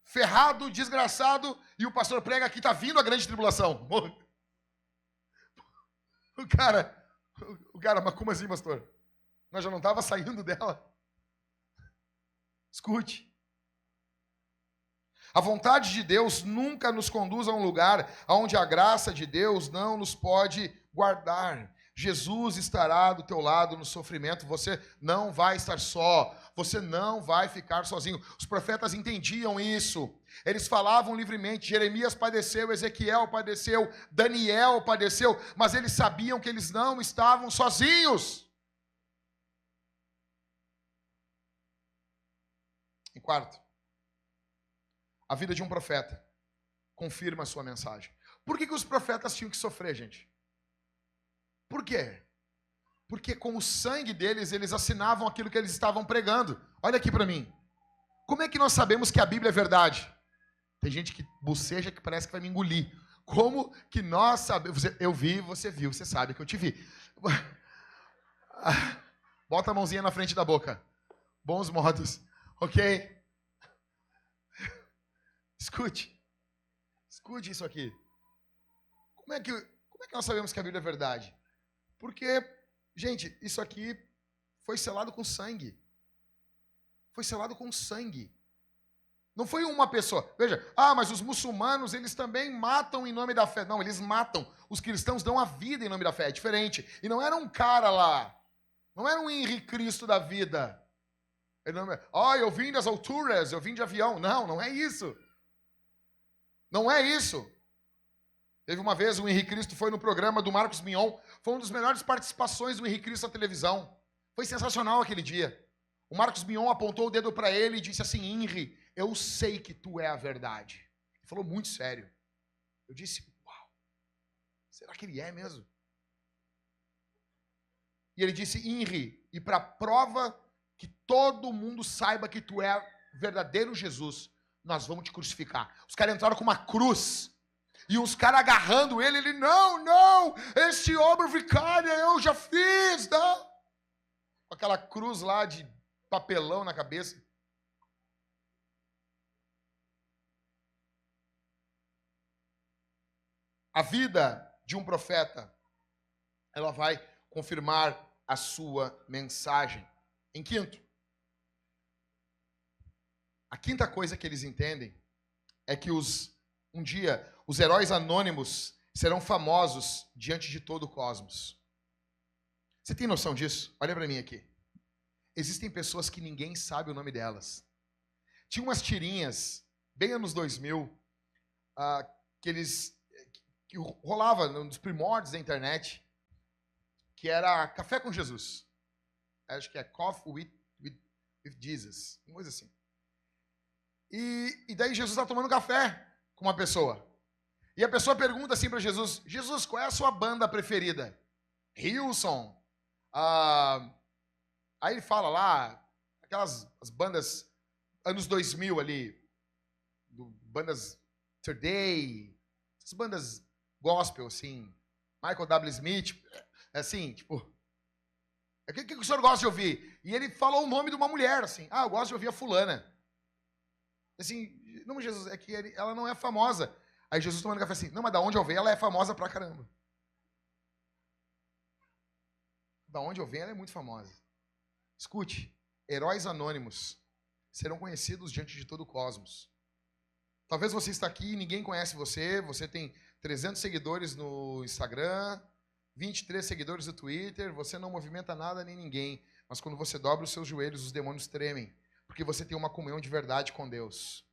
ferrado, desgraçado, e o pastor prega que está vindo a grande tribulação. O cara, mas como assim, pastor? Nós já não estava saindo dela? Escute. A vontade de Deus nunca nos conduz a um lugar onde a graça de Deus não nos pode guardar. Jesus estará do teu lado no sofrimento, você não vai estar só, você não vai ficar sozinho. Os profetas entendiam isso, eles falavam livremente, Jeremias padeceu, Ezequiel padeceu, Daniel padeceu, mas eles sabiam que eles não estavam sozinhos. Em quarto, a vida de um profeta confirma a sua mensagem. Por que os profetas tinham que sofrer, gente? Por quê? Porque com o sangue deles, eles assinavam aquilo que eles estavam pregando. Olha aqui para mim. Como é que nós sabemos que a Bíblia é verdade? Tem gente que boceja que parece que vai me engolir. Como que nós sabemos? Eu vi, você viu, você sabe que eu te vi. Bota a mãozinha na frente da boca. Bons modos, ok? Escute isso aqui. Como é que nós sabemos que a Bíblia é verdade? Porque, gente, isso aqui foi selado com sangue. Foi selado com sangue. Não foi uma pessoa. Veja, mas os muçulmanos, eles também matam em nome da fé. Não, eles matam. Os cristãos dão a vida em nome da fé. É diferente. E não era um cara lá. Não era um Henrique Cristo da vida. Ele não eu vim das alturas, eu vim de avião. Não, não é isso. Não é isso. Teve uma vez o Henrique Cristo foi no programa do Marcos Mion. Foi uma das melhores participações do Henrique Cristo na televisão. Foi sensacional aquele dia. O Marcos Mion apontou o dedo para ele e disse assim: Henri, eu sei que tu é a verdade. Ele falou muito sério. Eu disse: uau, será que ele é mesmo? E ele disse: Henri, e para prova que todo mundo saiba que tu é verdadeiro Jesus, nós vamos te crucificar. Os caras entraram com uma cruz. E os caras agarrando ele, não, esse obra vicária eu já fiz, não? Com aquela cruz lá de papelão na cabeça. A vida de um profeta, ela vai confirmar a sua mensagem. Em quinto, a quinta coisa que eles entendem é que um dia os heróis anônimos serão famosos diante de todo o cosmos. Você tem noção disso? Olha para mim aqui. Existem pessoas que ninguém sabe o nome delas. Tinha umas tirinhas, bem anos 2000, que rolava nos primórdios da internet, que era Café com Jesus. Acho que é Coffee with Jesus, uma coisa assim. E daí Jesus está tomando café com uma pessoa. E a pessoa pergunta assim para Jesus: Jesus, qual é a sua banda preferida? Hillsong. Aí ele fala lá, as bandas anos 2000 ali, bandas Today, essas bandas gospel, assim, Michael W. Smith, assim, tipo, o que o senhor gosta de ouvir? E ele falou o nome de uma mulher, assim, eu gosto de ouvir a fulana. Assim, não, Jesus, é que ela não é famosa. Aí Jesus tomando café assim, não, mas da onde eu venho, ela é famosa pra caramba. Da onde eu venho, ela é muito famosa. Escute, heróis anônimos serão conhecidos diante de todo o cosmos. Talvez você está aqui e ninguém conhece você, você tem 300 seguidores no Instagram, 23 seguidores no Twitter, você não movimenta nada nem ninguém, mas quando você dobra os seus joelhos, os demônios tremem, porque você tem uma comunhão de verdade com Deus.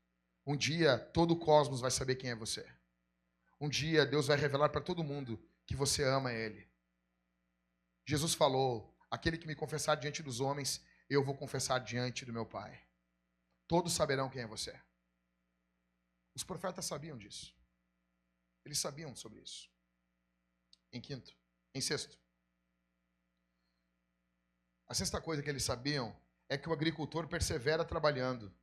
Um dia, todo o cosmos vai saber quem é você. Um dia, Deus vai revelar para todo mundo que você ama Ele. Jesus falou: aquele que me confessar diante dos homens, eu vou confessar diante do meu Pai. Todos saberão quem é você. Os profetas sabiam disso. Eles sabiam sobre isso. Em sexto. A sexta coisa que eles sabiam é que o agricultor persevera trabalhando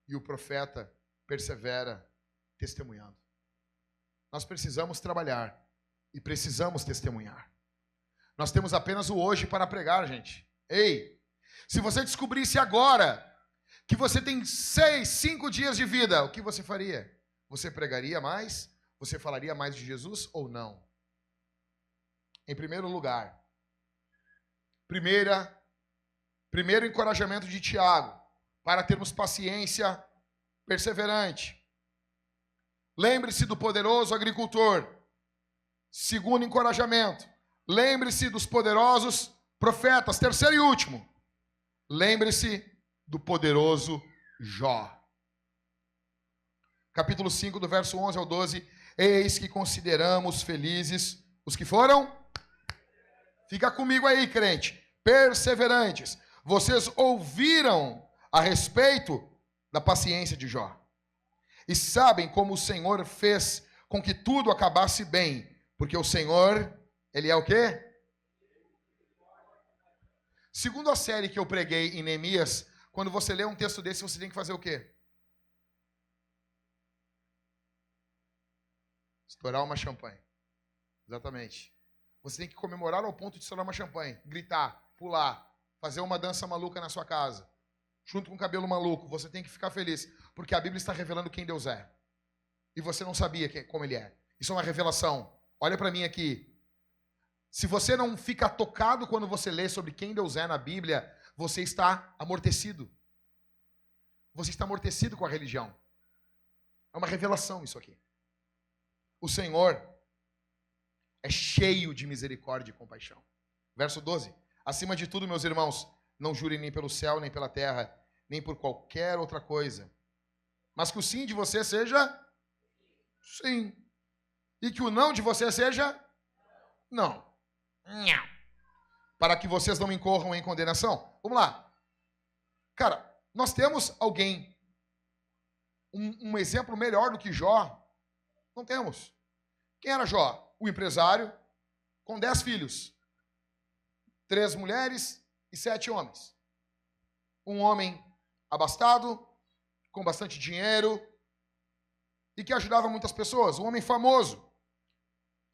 e o profeta persevera testemunhando. Nós precisamos trabalhar e precisamos testemunhar. Nós temos apenas o hoje para pregar, gente. Ei, se você descobrisse agora que você tem 5 dias de vida, o que você faria? Você pregaria mais? Você falaria mais de Jesus ou não? Em primeiro lugar, primeiro encorajamento de Tiago, para termos paciência perseverante. Lembre-se do poderoso agricultor. Segundo encorajamento, lembre-se dos poderosos profetas. Terceiro e último, lembre-se do poderoso Jó. Capítulo 5, do verso 11 ao 12. Eis que consideramos felizes os que foram. Fica comigo aí, crente. Perseverantes. Vocês ouviram a respeito da paciência de Jó. E sabem como o Senhor fez com que tudo acabasse bem. Porque o Senhor, Ele é o quê? Segundo a série que eu preguei em Neemias, quando você lê um texto desse, você tem que fazer o quê? Estourar uma champanhe. Exatamente. Você tem que comemorar ao ponto de estourar uma champanhe. Gritar, pular, fazer uma dança maluca na sua casa. Junto com o cabelo maluco. Você tem que ficar feliz. Porque a Bíblia está revelando quem Deus é. E você não sabia como Ele é. Isso é uma revelação. Olha para mim aqui. Se você não fica tocado quando você lê sobre quem Deus é na Bíblia, você está amortecido. Você está amortecido com a religião. É uma revelação isso aqui. O Senhor é cheio de misericórdia e compaixão. Verso 12. Acima de tudo, meus irmãos, não jurem nem pelo céu, nem pela terra, nem por qualquer outra coisa. Mas que o sim de você seja sim. E que o não de você seja não. Não. Para que vocês não incorram em condenação. Vamos lá. Cara, nós temos alguém, um exemplo melhor do que Jó? Não temos. Quem era Jó? O empresário com 10 filhos. 3 mulheres e 7 homens. Um homem abastado, com bastante dinheiro e que ajudava muitas pessoas. Um homem famoso.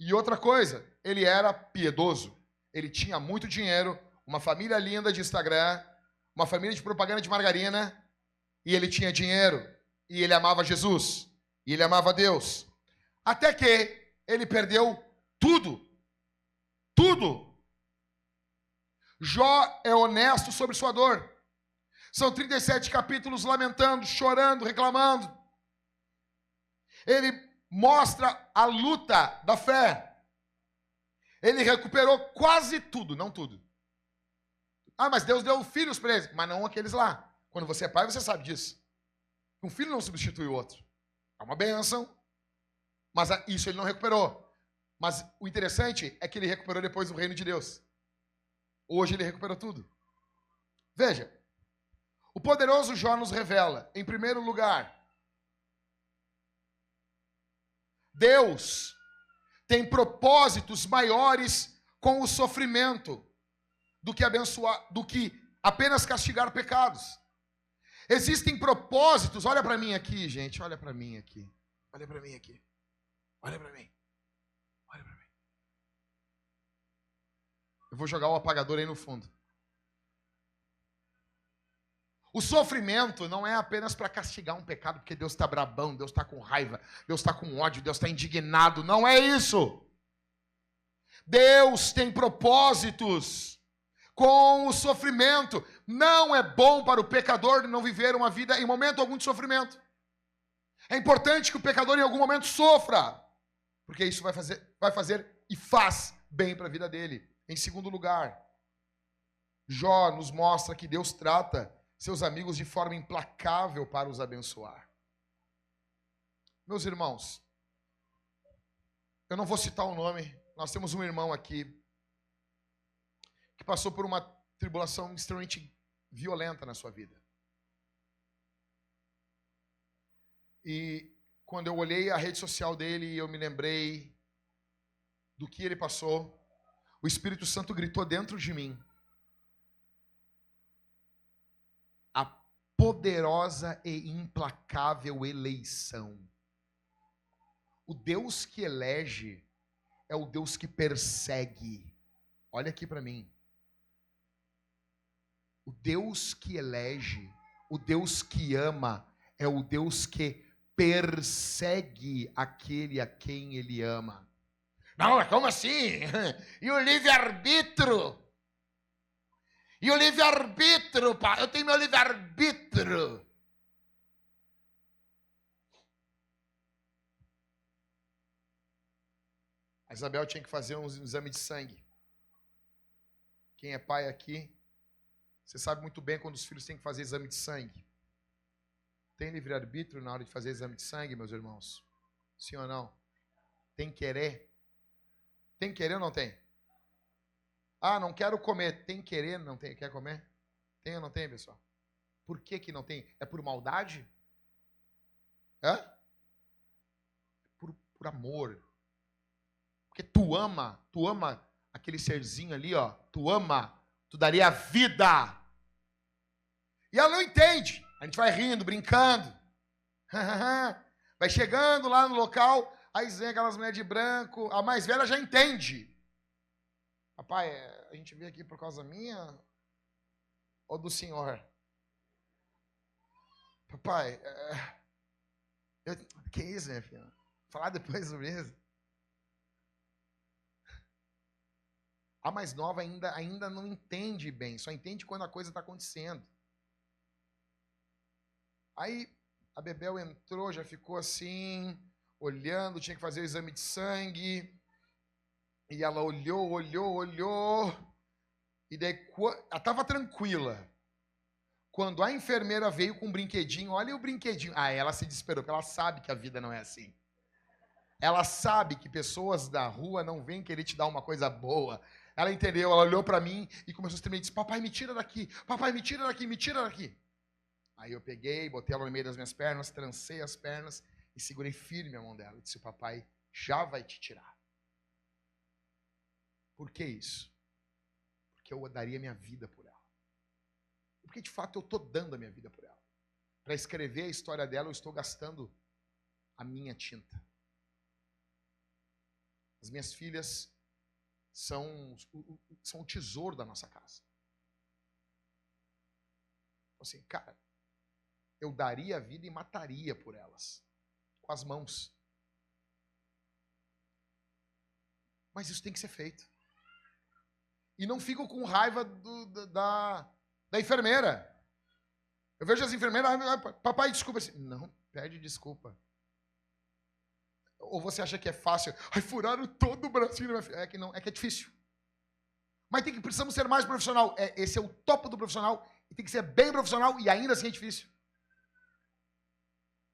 E outra coisa, ele era piedoso. Ele tinha muito dinheiro, uma família linda de Instagram, uma família de propaganda de margarina, e ele tinha dinheiro, e ele amava Jesus, e ele amava Deus. Até que ele perdeu tudo. Tudo. Jó é honesto sobre sua dor. São 37 capítulos lamentando, chorando, reclamando. Ele mostra a luta da fé. Ele recuperou quase tudo, não tudo. Ah, mas Deus deu filhos para eles, mas não aqueles lá. Quando você é pai, você sabe disso. Um filho não substitui o outro. É uma bênção, mas isso ele não recuperou. Mas o interessante é que ele recuperou depois o reino de Deus. Hoje ele recuperou tudo. Veja, o poderoso Jó nos revela, em primeiro lugar, Deus tem propósitos maiores com o sofrimento do que abençoar, do que apenas castigar pecados. Existem propósitos, olha para mim aqui, gente, olha para mim aqui. Olha para mim aqui. Olha para mim. Olha para mim. Eu vou jogar o apagador aí no fundo. O sofrimento não é apenas para castigar um pecado, porque Deus está brabão, Deus está com raiva, Deus está com ódio, Deus está indignado. Não é isso. Deus tem propósitos com o sofrimento. Não é bom para o pecador não viver uma vida em momento algum de sofrimento. É importante que o pecador em algum momento sofra, porque isso vai fazer e faz bem para a vida dele. Em segundo lugar, Jó nos mostra que Deus trata seus amigos de forma implacável para os abençoar. Meus irmãos, eu não vou citar o nome, nós temos um irmão aqui que passou por uma tribulação extremamente violenta na sua vida. E quando eu olhei a rede social dele, eu me lembrei do que ele passou. O Espírito Santo gritou dentro de mim: a poderosa e implacável eleição. O Deus que elege é o Deus que persegue. Olha aqui para mim. O Deus que elege, o Deus que ama, é o Deus que persegue aquele a quem ele ama. Não, como assim? E o livre-arbítrio? E o livre-arbítrio, pai? Eu tenho meu livre-arbítrio. A Isabel tinha que fazer um exame de sangue. Quem é pai aqui, você sabe muito bem quando os filhos têm que fazer exame de sangue. Tem livre-arbítrio na hora de fazer exame de sangue, meus irmãos? Sim ou não? Tem querer? Tem querer ou não tem? Ah, não quero comer. Tem querer, não tem? Quer comer? Tem ou não tem, pessoal? Por que que não tem? É por maldade? É? Por amor. Porque tu ama aquele serzinho ali, ó. Tu ama, tu daria a vida. E ela não entende. A gente vai rindo, brincando. Vai chegando lá no local, aí vem aquelas mulheres de branco. A mais velha já entende. Papai, a gente veio aqui por causa minha ou do senhor? Papai, que isso, minha filha? Falar depois sobre isso. A mais nova ainda não entende bem, só entende quando a coisa está acontecendo. Aí A Bebel entrou, já ficou assim, olhando, tinha que fazer o exame de sangue. E ela olhou. E daí, ela estava tranquila. Quando a enfermeira veio com um brinquedinho, olha o brinquedinho. Ela se desesperou, porque ela sabe que a vida não é assim. Ela sabe que pessoas da rua não vêm querer te dar uma coisa boa. Ela entendeu, ela olhou para mim e começou a tremer e disse, papai, me tira daqui. Papai, me tira daqui, me tira daqui. Aí eu peguei, botei ela no meio das minhas pernas, trancei as pernas e segurei firme a mão dela. E disse, o papai já vai te tirar. Por que isso? Porque eu daria minha vida por ela. Porque de fato eu estou dando a minha vida por ela. Para escrever a história dela, eu estou gastando a minha tinta. As minhas filhas são o tesouro da nossa casa. Assim, cara, eu daria a vida e mataria por elas. Com as mãos. Mas isso tem que ser feito. E não fico com raiva da enfermeira. Eu vejo as enfermeiras, papai, desculpa. Não, pede desculpa. Ou você acha que é fácil? Furaram todo o bracinho da minha filha. É que não, é que é difícil. Mas precisamos ser mais profissional. Esse é o topo do profissional. E tem que ser bem profissional e ainda assim é difícil.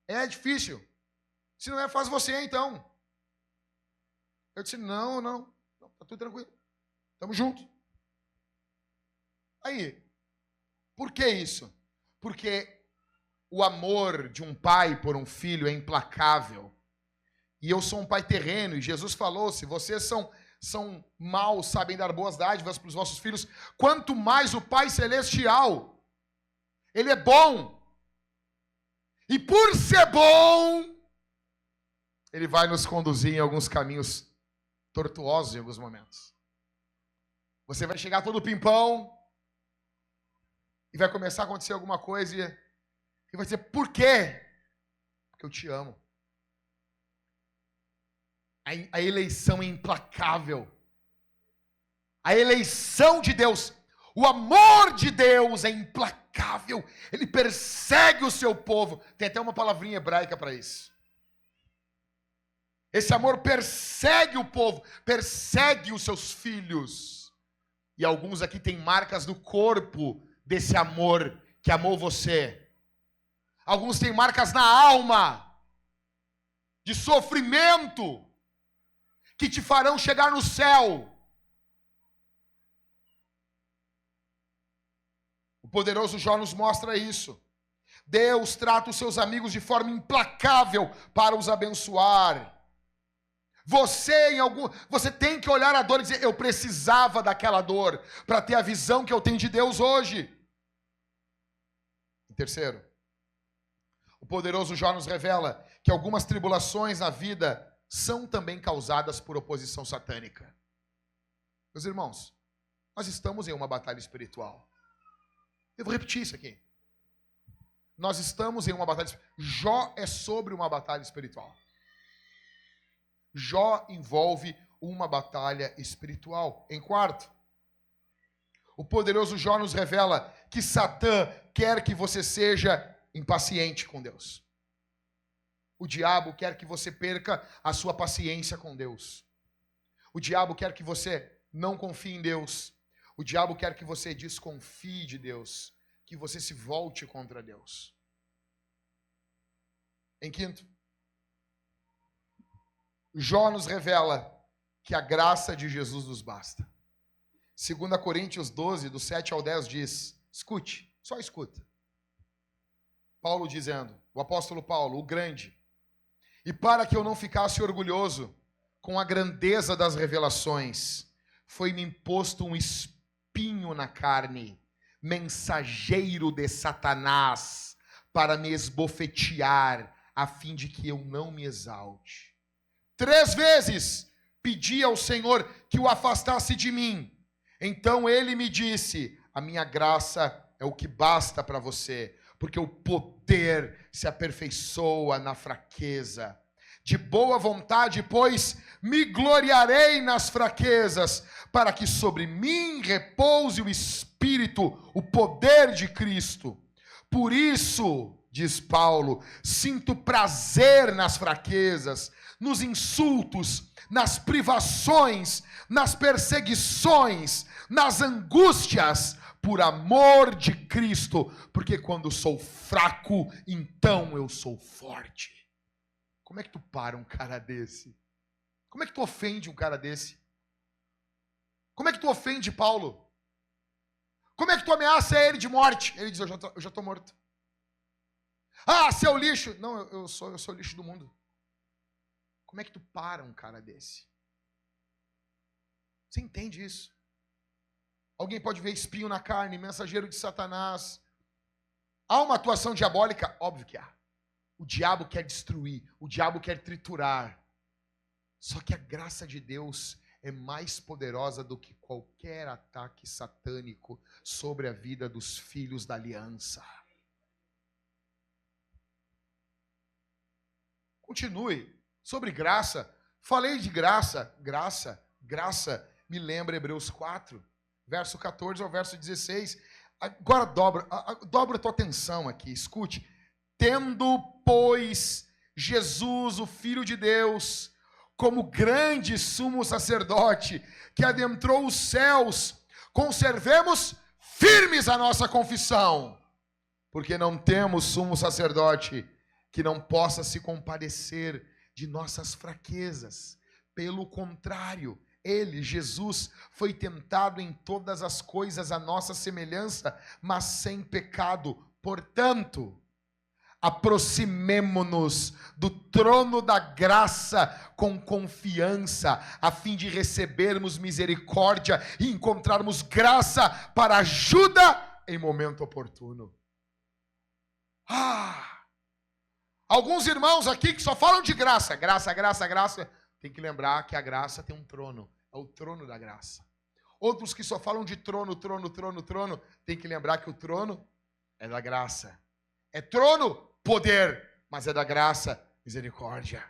É difícil. Se não é, faz você então. Eu disse, não, tá tudo tranquilo. Tamo junto. Aí, por que isso? Porque o amor de um pai por um filho é implacável. E eu sou um pai terreno, e Jesus falou, se vocês são maus, sabem dar boas dádivas para os vossos filhos, quanto mais o Pai Celestial, Ele é bom. E por ser bom, Ele vai nos conduzir em alguns caminhos tortuosos em alguns momentos. Você vai chegar todo pimpão, e vai começar a acontecer alguma coisa, e vai dizer, por quê? Porque eu te amo. A eleição é implacável. A eleição de Deus, o amor de Deus é implacável. Ele persegue o seu povo. Tem até uma palavrinha hebraica para isso. Esse amor persegue o povo, persegue os seus filhos. E alguns aqui têm marcas do corpo desse amor que amou você. Alguns têm marcas na alma de sofrimento que te farão chegar no céu. O poderoso Jó nos mostra isso. Deus trata os seus amigos de forma implacável para os abençoar. Você tem que olhar a dor e dizer, eu precisava daquela dor para ter a visão que eu tenho de Deus hoje. Em terceiro, o poderoso Jó nos revela que algumas tribulações na vida são também causadas por oposição satânica. Meus irmãos, nós estamos em uma batalha espiritual. Eu vou repetir isso aqui. Nós estamos em uma batalha espiritual. Jó é sobre uma batalha espiritual. Jó envolve uma batalha espiritual. Em quarto, o poderoso Jó nos revela que Satã quer que você seja impaciente com Deus. O diabo quer que você perca a sua paciência com Deus. O diabo quer que você não confie em Deus. O diabo quer que você desconfie de Deus, que você se volte contra Deus. Em quinto, Jó nos revela que a graça de Jesus nos basta. 2 Coríntios 12, do 7 ao 10 diz, escute, só escuta. Paulo dizendo, o apóstolo Paulo, o grande, e para que eu não ficasse orgulhoso com a grandeza das revelações, foi-me imposto um espinho na carne, mensageiro de Satanás, para me esbofetear, a fim de que eu não me exalte. 3 vezes pedi ao Senhor que o afastasse de mim. Então ele me disse, a minha graça é o que basta para você, porque o poder se aperfeiçoa na fraqueza. De boa vontade, pois, me gloriarei nas fraquezas, para que sobre mim repouse o Espírito, o poder de Cristo. Por isso, diz Paulo, sinto prazer nas fraquezas, nos insultos, nas privações, nas perseguições, nas angústias, por amor de Cristo, porque quando sou fraco, então eu sou forte. Como é que tu para um cara desse? Como é que tu ofende um cara desse? Como é que tu ofende Paulo? Como é que tu ameaça ele de morte? Ele diz, eu já estou morto. Ah, seu lixo. Não, eu sou o lixo do mundo. Como é que tu para um cara desse? Você entende isso? Alguém pode ver espinho na carne, mensageiro de Satanás. Há uma atuação diabólica? Óbvio que há. O diabo quer destruir, o diabo quer triturar. Só que a graça de Deus é mais poderosa do que qualquer ataque satânico sobre a vida dos filhos da aliança. Continue. Sobre graça. Falei de graça. Graça me lembra Hebreus 4, verso 14 ao verso 16. Agora dobra a tua atenção aqui. Escute. Tendo, pois, Jesus, o Filho de Deus, como grande sumo sacerdote, que adentrou os céus, conservemos firmes a nossa confissão, porque não temos sumo sacerdote que não possa se compadecer de nossas fraquezas. Pelo contrário, ele, Jesus, foi tentado em todas as coisas à nossa semelhança, mas sem pecado. Portanto, aproximemo-nos do trono da graça com confiança, a fim de recebermos misericórdia e encontrarmos graça para ajuda em momento oportuno. Alguns irmãos aqui que só falam de graça, graça. Tem que lembrar que a graça tem um trono, é o trono da graça. Outros que só falam de trono, tem que lembrar que o trono é da graça. É trono, poder, mas é da graça, misericórdia.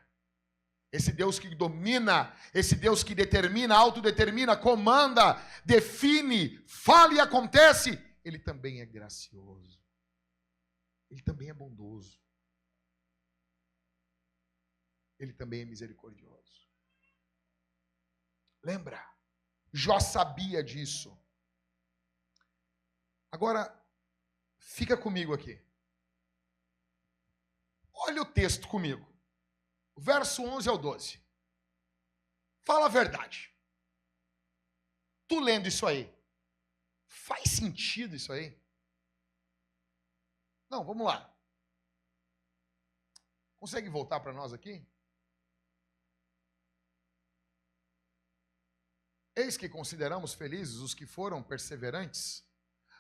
Esse Deus que domina, esse Deus que determina, autodetermina, comanda, define, fala e acontece, ele também é gracioso. Ele também é bondoso. Ele também é misericordioso. Lembra? Jó sabia disso. Agora, fica comigo aqui. Olha o texto comigo. Verso 11 ao 12. Fala a verdade. Tu lendo isso aí, faz sentido isso aí? Não, vamos lá. Consegue voltar para nós aqui? Eis que consideramos felizes os que foram perseverantes.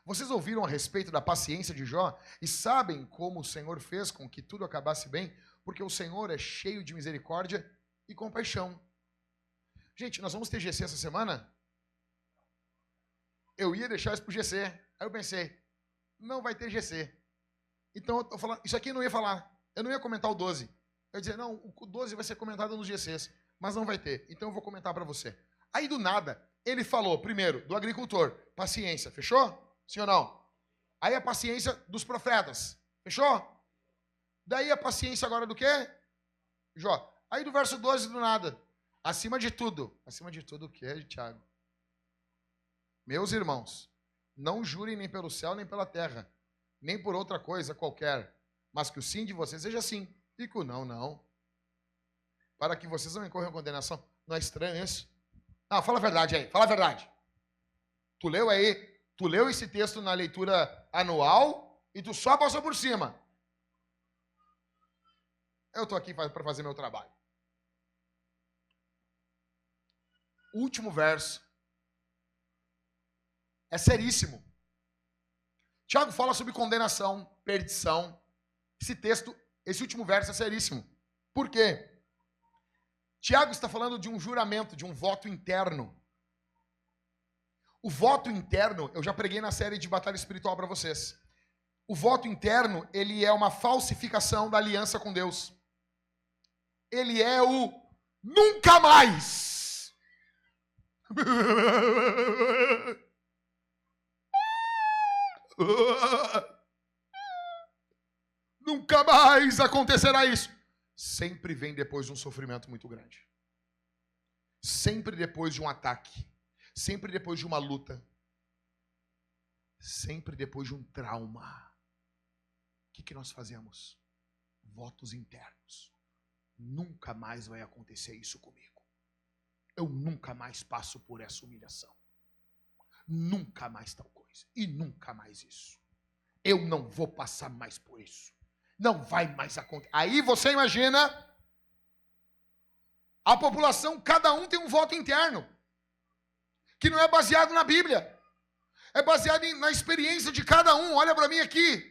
Vocês ouviram a respeito da paciência de Jó e sabem como o Senhor fez com que tudo acabasse bem, porque o Senhor é cheio de misericórdia e compaixão. Gente, nós vamos ter GC essa semana? Eu ia deixar isso para o GC. Aí eu pensei, não vai ter GC. Então eu tô falando, isso aqui eu não ia falar. Eu não ia comentar o 12. Eu ia dizer, não, o 12 vai ser comentado nos GCs, mas não vai ter. Então eu vou comentar para você. Aí do nada, ele falou, primeiro, do agricultor, paciência, fechou? Sim ou não? Aí a paciência dos profetas, fechou? Daí a paciência agora do quê? Jó. Aí do verso 12 do nada, acima de tudo o quê, Tiago? Meus irmãos, não jurem nem pelo céu, nem pela terra, nem por outra coisa qualquer, mas que o sim de vocês seja sim, e que o não, não. Para que vocês não incorram em condenação. Não é estranho isso? Não, fala a verdade aí, fala a verdade. Tu leu esse texto na leitura anual e tu só passou por cima. Eu estou aqui para fazer meu trabalho. O último verso é seríssimo. Tiago fala sobre condenação, perdição. Esse último verso é seríssimo. Por quê? Tiago está falando de um juramento, de um voto interno. O voto interno, eu já preguei na série de Batalha Espiritual para vocês. O voto interno, ele é uma falsificação da aliança com Deus. Ele é o nunca mais. jamais acontecerá isso. Sempre vem depois de um sofrimento muito grande. Sempre depois de um ataque. Sempre depois de uma luta. Sempre depois de um trauma. O que nós fazemos? Votos internos. Nunca mais vai acontecer isso comigo. Eu nunca mais passo por essa humilhação. Nunca mais tal coisa. E nunca mais isso. Eu não vou passar mais por isso. Não vai mais acontecer. Aí você imagina, a população, cada um tem um voto interno, que não é baseado na Bíblia. É baseado na experiência de cada um. Olha para mim aqui.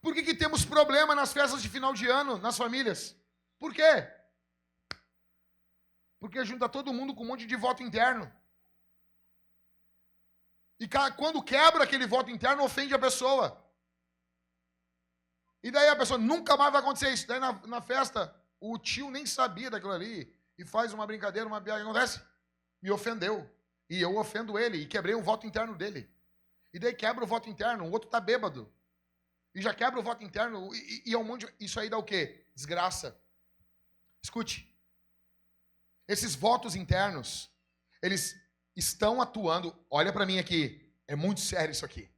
Por que temos problema nas festas de final de ano, nas famílias? Por quê? Porque junta todo mundo com um monte de voto interno. E quando quebra aquele voto interno, ofende a pessoa. E daí a pessoa, nunca mais vai acontecer isso. Daí na festa, o tio nem sabia daquilo ali. E faz uma brincadeira, uma piada. O que acontece? Me ofendeu. E eu ofendo ele. E quebrei o voto interno dele. E daí quebra o voto interno. O outro tá bêbado. E já quebra o voto interno. E é um monte de... Isso aí dá o quê? Desgraça. Escute. Esses votos internos, eles estão atuando... Olha para mim aqui. É muito sério isso aqui.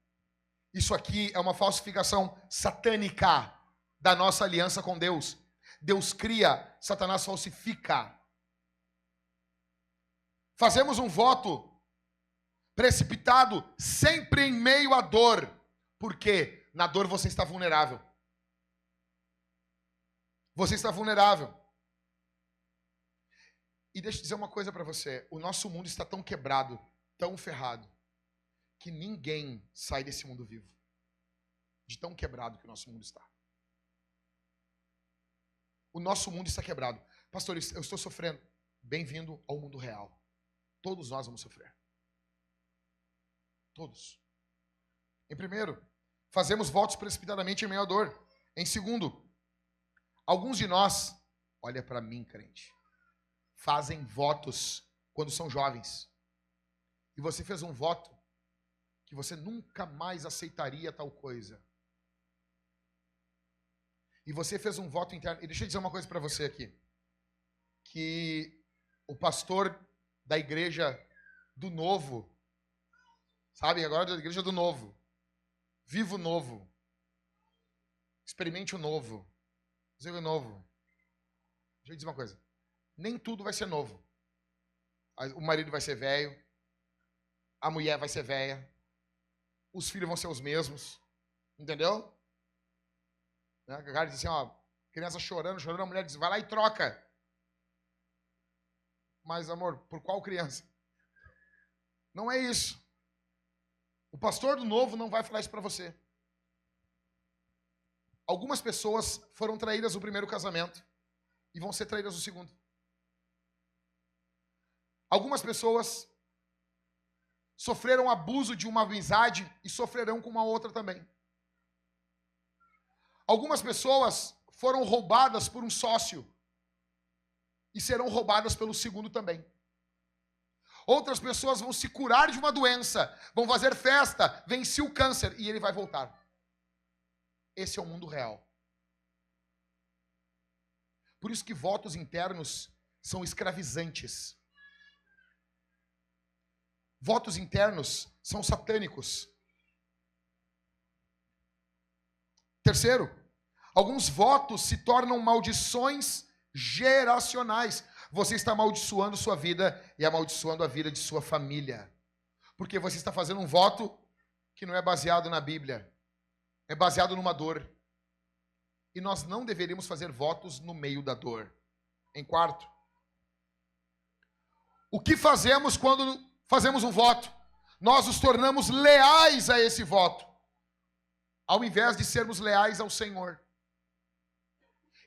Isso aqui é uma falsificação satânica da nossa aliança com Deus. Deus cria, Satanás falsifica. Fazemos um voto precipitado sempre em meio à dor. Por quê? Na dor você está vulnerável. Você está vulnerável. E deixa eu dizer uma coisa para você. O nosso mundo está tão quebrado, tão ferrado, que ninguém sai desse mundo vivo. De tão quebrado que o nosso mundo está. O nosso mundo está quebrado. Pastor, eu estou sofrendo. Bem-vindo ao mundo real. Todos nós vamos sofrer. Todos. Em primeiro, fazemos votos precipitadamente em meio à dor. Em segundo, alguns de nós, olha para mim, crente, fazem votos quando são jovens. E você fez um voto que você nunca mais aceitaria tal coisa. E você fez um voto interno. E deixa eu dizer uma coisa para você aqui. Que o pastor da igreja do Novo, sabe? Agora da igreja do Novo. Viva o novo. Experimente o novo. Viva o novo. Deixa eu dizer uma coisa. Nem tudo vai ser novo. O marido vai ser velho. A mulher vai ser velha. Os filhos vão ser os mesmos. Entendeu? O cara diz assim, ó, criança chorando, a mulher diz, vai lá e troca. Mas, amor, por qual criança? Não é isso. O pastor do Novo não vai falar isso para você. Algumas pessoas foram traídas no primeiro casamento e vão ser traídas no segundo. Algumas pessoas sofreram abuso de uma amizade e sofrerão com uma outra também. Algumas pessoas foram roubadas por um sócio e serão roubadas pelo segundo também. Outras pessoas vão se curar de uma doença, vão fazer festa, venci o câncer e ele vai voltar. Esse é o mundo real. Por isso que votos internos são escravizantes. Votos internos são satânicos. Terceiro, alguns votos se tornam maldições geracionais. Você está amaldiçoando sua vida e amaldiçoando a vida de sua família. Porque você está fazendo um voto que não é baseado na Bíblia. É baseado numa dor. E nós não deveríamos fazer votos no meio da dor. Em quarto, o que fazemos quando fazemos um voto? Nós nos tornamos leais a esse voto, ao invés de sermos leais ao Senhor.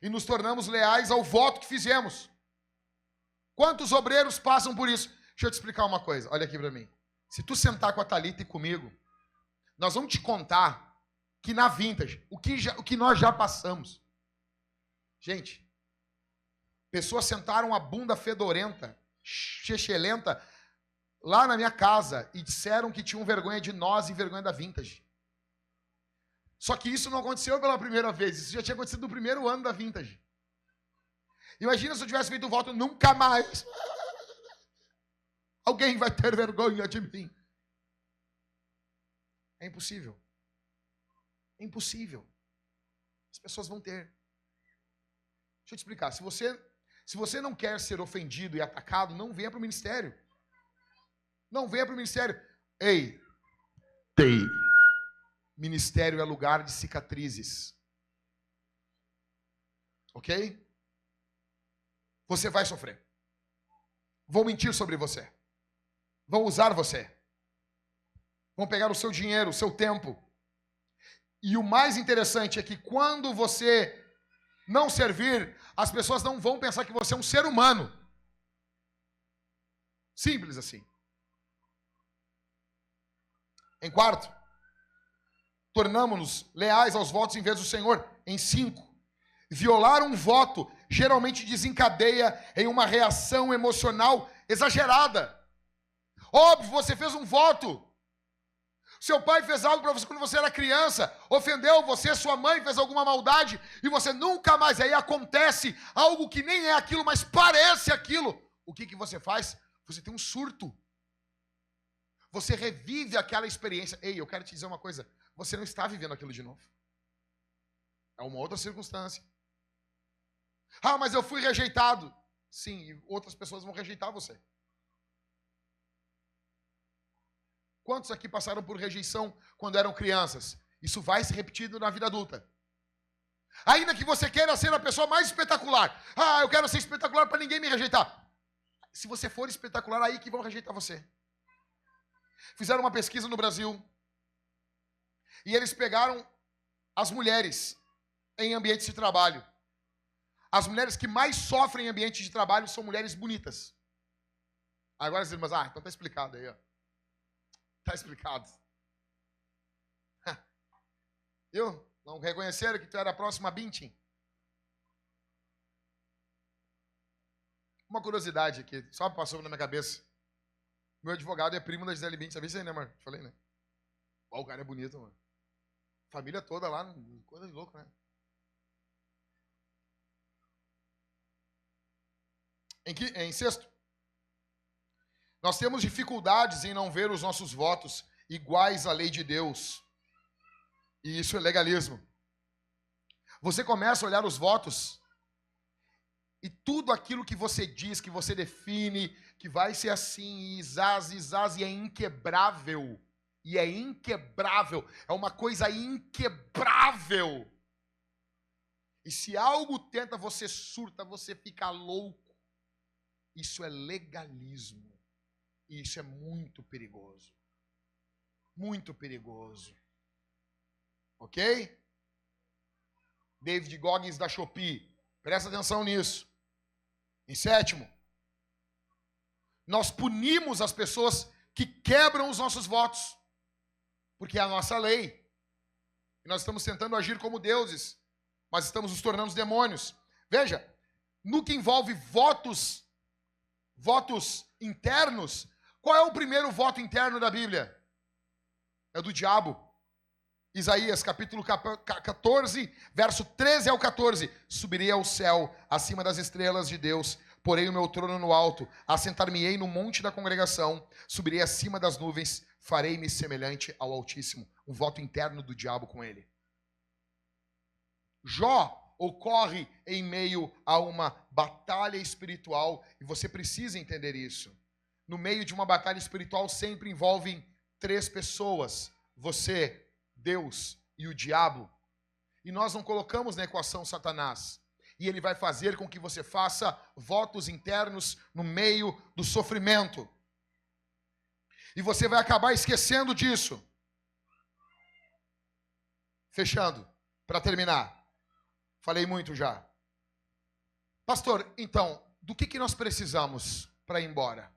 E nos tornamos leais ao voto que fizemos. Quantos obreiros passam por isso? Deixa eu te explicar uma coisa, olha aqui para mim. Se tu sentar com a Thalita e comigo, nós vamos te contar que na Vintage, o que nós já passamos. Gente, pessoas sentaram a bunda fedorenta, chechelenta, lá na minha casa e disseram que tinham vergonha de nós e vergonha da Vintage. Só que isso não aconteceu pela primeira vez. Isso já tinha acontecido no primeiro ano da Vintage. Imagina se eu tivesse feito um voto, nunca mais. Alguém vai ter vergonha de mim. É impossível. É impossível. As pessoas vão ter. Deixa eu te explicar. Se você não quer ser ofendido e atacado, não venha para o ministério. Não venha para o ministério. Ei. Ministério é lugar de cicatrizes. Ok? Você vai sofrer. Vão mentir sobre você. Vão usar você. Vão pegar o seu dinheiro, o seu tempo. E o mais interessante é que quando você não servir, as pessoas não vão pensar que você é um ser humano. Simples assim. Em quarto, tornamos-nos leais aos votos em vez do Senhor. Em 5, violar um voto geralmente desencadeia em uma reação emocional exagerada. Óbvio, você fez um voto. Seu pai fez algo para você quando você era criança, ofendeu você, sua mãe fez alguma maldade, e você nunca mais, aí acontece algo que nem é aquilo, mas parece aquilo. O que você faz? Você tem um surto. Você revive aquela experiência. Ei, eu quero te dizer uma coisa, você não está vivendo aquilo de novo. É uma outra circunstância. Ah, mas eu fui rejeitado. Sim, e outras pessoas vão rejeitar você. Quantos aqui passaram por rejeição quando eram crianças? Isso vai se repetindo na vida adulta. Ainda que você queira ser a pessoa mais espetacular. Ah, eu quero ser espetacular para ninguém me rejeitar. Se você for espetacular, aí que vão rejeitar você. Fizeram uma pesquisa no Brasil e eles pegaram as mulheres em ambientes de trabalho. As mulheres que mais sofrem em ambientes de trabalho são mulheres bonitas. Agora as irmãs, então tá explicado aí, ó. Tá explicado. Viu? Não reconheceram que tu era a próxima Bintin? Uma curiosidade aqui, só passou na minha cabeça. Meu advogado é primo da Gisele Bündchen, sabia isso aí, né, mano? Falei, né? Ó, o cara é bonito, mano. Família toda lá, coisa de louco, né? Em sexto, nós temos dificuldades em não ver os nossos votos iguais à lei de Deus. E isso é legalismo. Você começa a olhar os votos e tudo aquilo que você diz, que você define, que vai ser assim, e é inquebrável. E é inquebrável. É uma coisa inquebrável. E se algo tenta, você surta, você fica louco. Isso é legalismo. E isso é muito perigoso. Muito perigoso. Ok? David Goggins da Shopee. Presta atenção nisso. Em sétimo, nós punimos as pessoas que quebram os nossos votos. Porque é a nossa lei. E nós estamos tentando agir como deuses. Mas estamos nos tornando demônios. Veja, no que envolve votos internos, qual é o primeiro voto interno da Bíblia? É do diabo. Isaías, capítulo 14, verso 13 ao 14. Subirei ao céu, acima das estrelas de Deus, porei o meu trono no alto, assentar-me-ei no monte da congregação, subirei acima das nuvens, farei-me semelhante ao Altíssimo. Um voto interno do diabo com ele. Jó ocorre em meio a uma batalha espiritual, e você precisa entender isso. No meio de uma batalha espiritual sempre envolvem 3 pessoas: você, Deus e o diabo. E nós não colocamos na equação Satanás. E ele vai fazer com que você faça votos internos no meio do sofrimento. E você vai acabar esquecendo disso. Fechando, para terminar. Falei muito já. Pastor, então, do que nós precisamos para ir embora?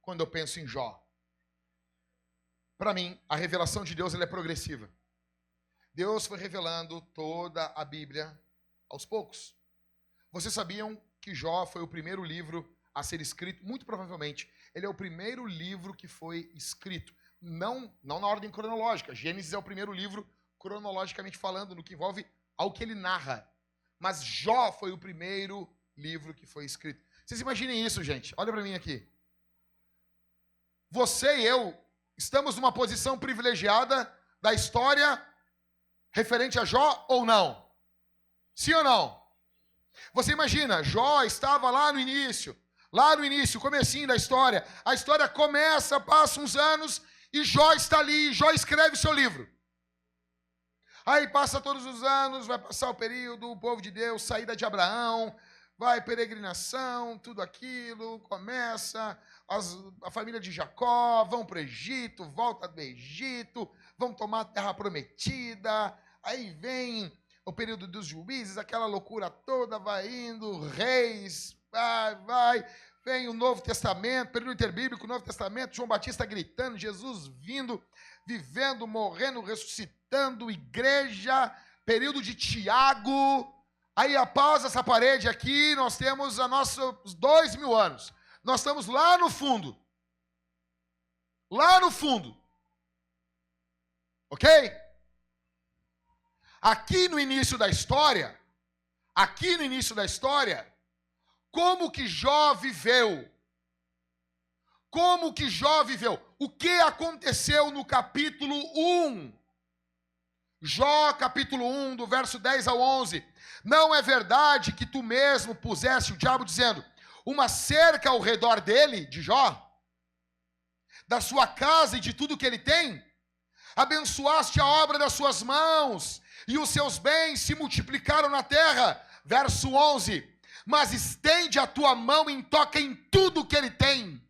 Quando eu penso em Jó. Para mim, a revelação de Deus ela é progressiva. Deus foi revelando toda a Bíblia aos poucos. Vocês sabiam que Jó foi o primeiro livro a ser escrito? Muito provavelmente, ele é o primeiro livro que foi escrito. Não na ordem cronológica. Gênesis é o primeiro livro cronologicamente falando, no que envolve ao que ele narra. Mas Jó foi o primeiro livro que foi escrito. Vocês imaginem isso, gente. Olha para mim aqui. Você e eu estamos numa posição privilegiada da história referente a Jó ou não? Sim ou não? Você imagina, Jó estava lá no início, comecinho da história. A história começa, passa uns anos e Jó está ali, Jó escreve seu livro. Aí passa todos os anos, vai passar o período, o povo de Deus, saída de Abraão, vai peregrinação, tudo aquilo, começa, a família de Jacó, vão para o Egito, volta do Egito, vão tomar a terra prometida, aí vem o período dos juízes, aquela loucura toda, vai indo, reis, vai, vem o Novo Testamento, período interbíblico, o Novo Testamento, João Batista gritando, Jesus vindo, vivendo, morrendo, ressuscitando, igreja, período de Tiago. Aí após essa parede aqui, nós temos os nossos 2000 anos. Nós estamos lá no fundo. Lá no fundo. Ok? Aqui no início da história, como que Jó viveu? Como que Jó viveu? O que aconteceu no capítulo 1? Jó, capítulo 1, do verso 10 ao 11. Não é verdade que tu mesmo puseste, o diabo dizendo, uma cerca ao redor dele, de Jó? Da sua casa e de tudo que ele tem? Abençoaste a obra das suas mãos, e os seus bens se multiplicaram na terra. Verso 11. Mas estende a tua mão e toca em tudo que ele tem,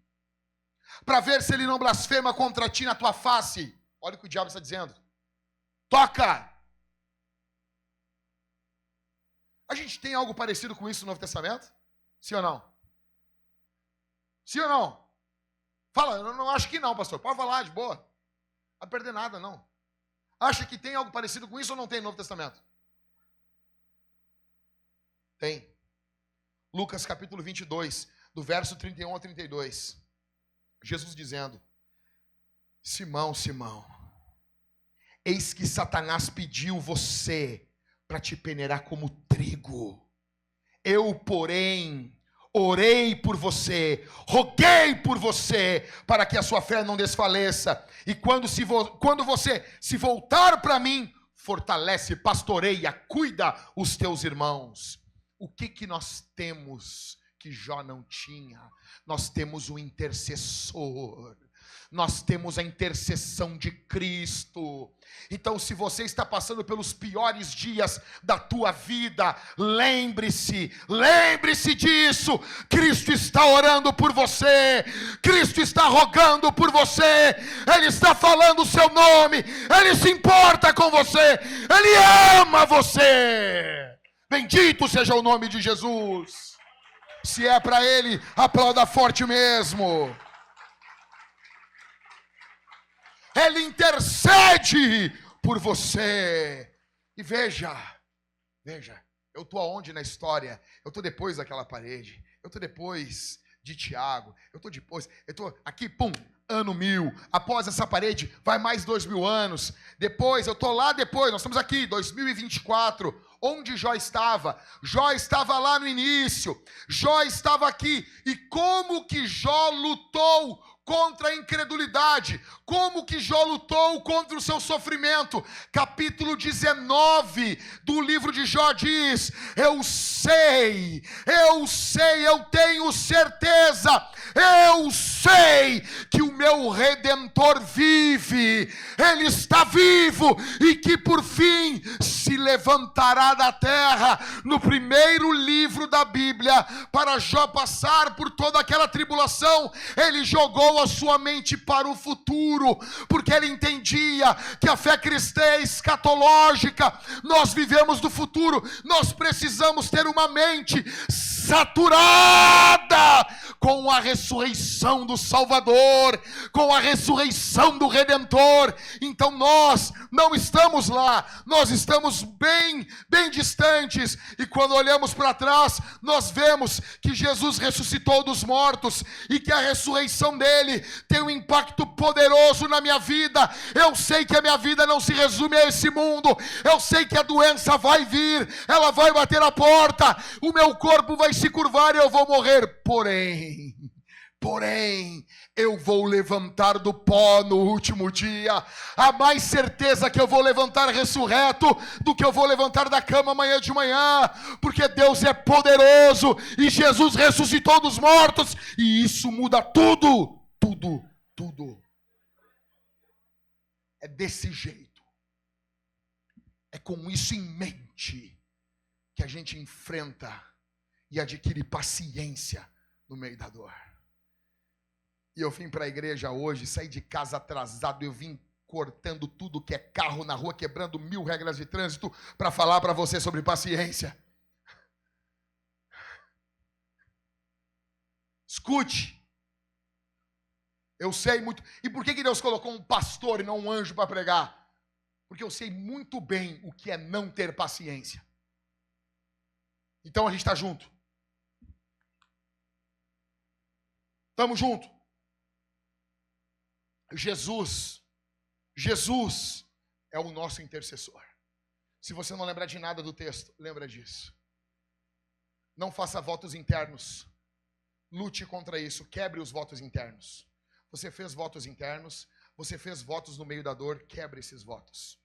para ver se ele não blasfema contra ti na tua face. Olha o que o diabo está dizendo. Toca! A gente tem algo parecido com isso no Novo Testamento? Sim ou não? Sim ou não? Fala, eu não acho que não, pastor. Pode falar, de boa. Não vai perder nada, não. Acha que tem algo parecido com isso ou não tem no Novo Testamento? Tem. Lucas capítulo 22, do verso 31 ao 32. Jesus dizendo, Simão, Simão, eis que Satanás pediu você para te peneirar como trigo. Eu, porém, orei por você, roguei por você, para que a sua fé não desfaleça. E quando você se voltar para mim, fortalece, pastoreia, cuida os teus irmãos. O que nós temos que Jó não tinha? Nós temos o intercessor. Nós temos a intercessão de Cristo. Então, se você está passando pelos piores dias da tua vida, lembre-se disso. Cristo está orando por você. Cristo está rogando por você. Ele está falando o seu nome. Ele se importa com você. Ele ama você. Bendito seja o nome de Jesus. Se é para Ele, aplauda forte mesmo. Ele intercede por você. E veja, eu estou aonde na história? Eu estou depois daquela parede. Eu estou depois de Tiago. Eu estou aqui, ano 1000. Após essa parede, vai mais 2000 anos. Depois, eu estou lá depois, nós estamos aqui, 2024. Onde Jó estava? Jó estava lá no início. Jó estava aqui. E como que Jó lutou contra a incredulidade? Como que Jó lutou contra o seu sofrimento? Capítulo 19 do livro de Jó diz: eu sei, eu tenho certeza, eu sei que o meu Redentor vive, Ele está vivo, e que por fim se levantará da terra. No primeiro livro da Bíblia, para Jó passar por toda aquela tribulação, ele jogou a sua mente para o futuro, porque ele entendia que a fé cristã é escatológica. Nós vivemos do futuro, nós precisamos ter uma mente saturada com a ressurreição do Salvador, com a ressurreição do Redentor. Então nós não estamos lá, nós estamos bem distantes, e quando olhamos para trás, nós vemos que Jesus ressuscitou dos mortos, e que a ressurreição dele tem um impacto poderoso na minha vida. Eu sei que a minha vida não se resume a esse mundo, eu sei que a doença vai vir, ela vai bater a porta, o meu corpo vai se curvar e eu vou morrer, porém, eu vou levantar do pó no último dia. Há mais certeza que eu vou levantar ressurreto do que eu vou levantar da cama amanhã de manhã, porque Deus é poderoso e Jesus ressuscitou dos mortos, e isso muda tudo. É desse jeito, é com isso em mente que a gente enfrenta e adquire paciência no meio da dor. E eu vim para a igreja hoje, saí de casa atrasado, eu vim cortando tudo que é carro na rua, quebrando 1000 regras de trânsito para falar para você sobre paciência. Escute. Eu sei muito. E por que Deus colocou um pastor e não um anjo para pregar? Porque eu sei muito bem o que é não ter paciência. Então a gente está junto. Estamos juntos. Jesus é o nosso intercessor. Se você não lembrar de nada do texto, lembra disso. Não faça votos internos. Lute contra isso. Quebre os votos internos. Você fez votos internos, você fez votos no meio da dor, quebre esses votos.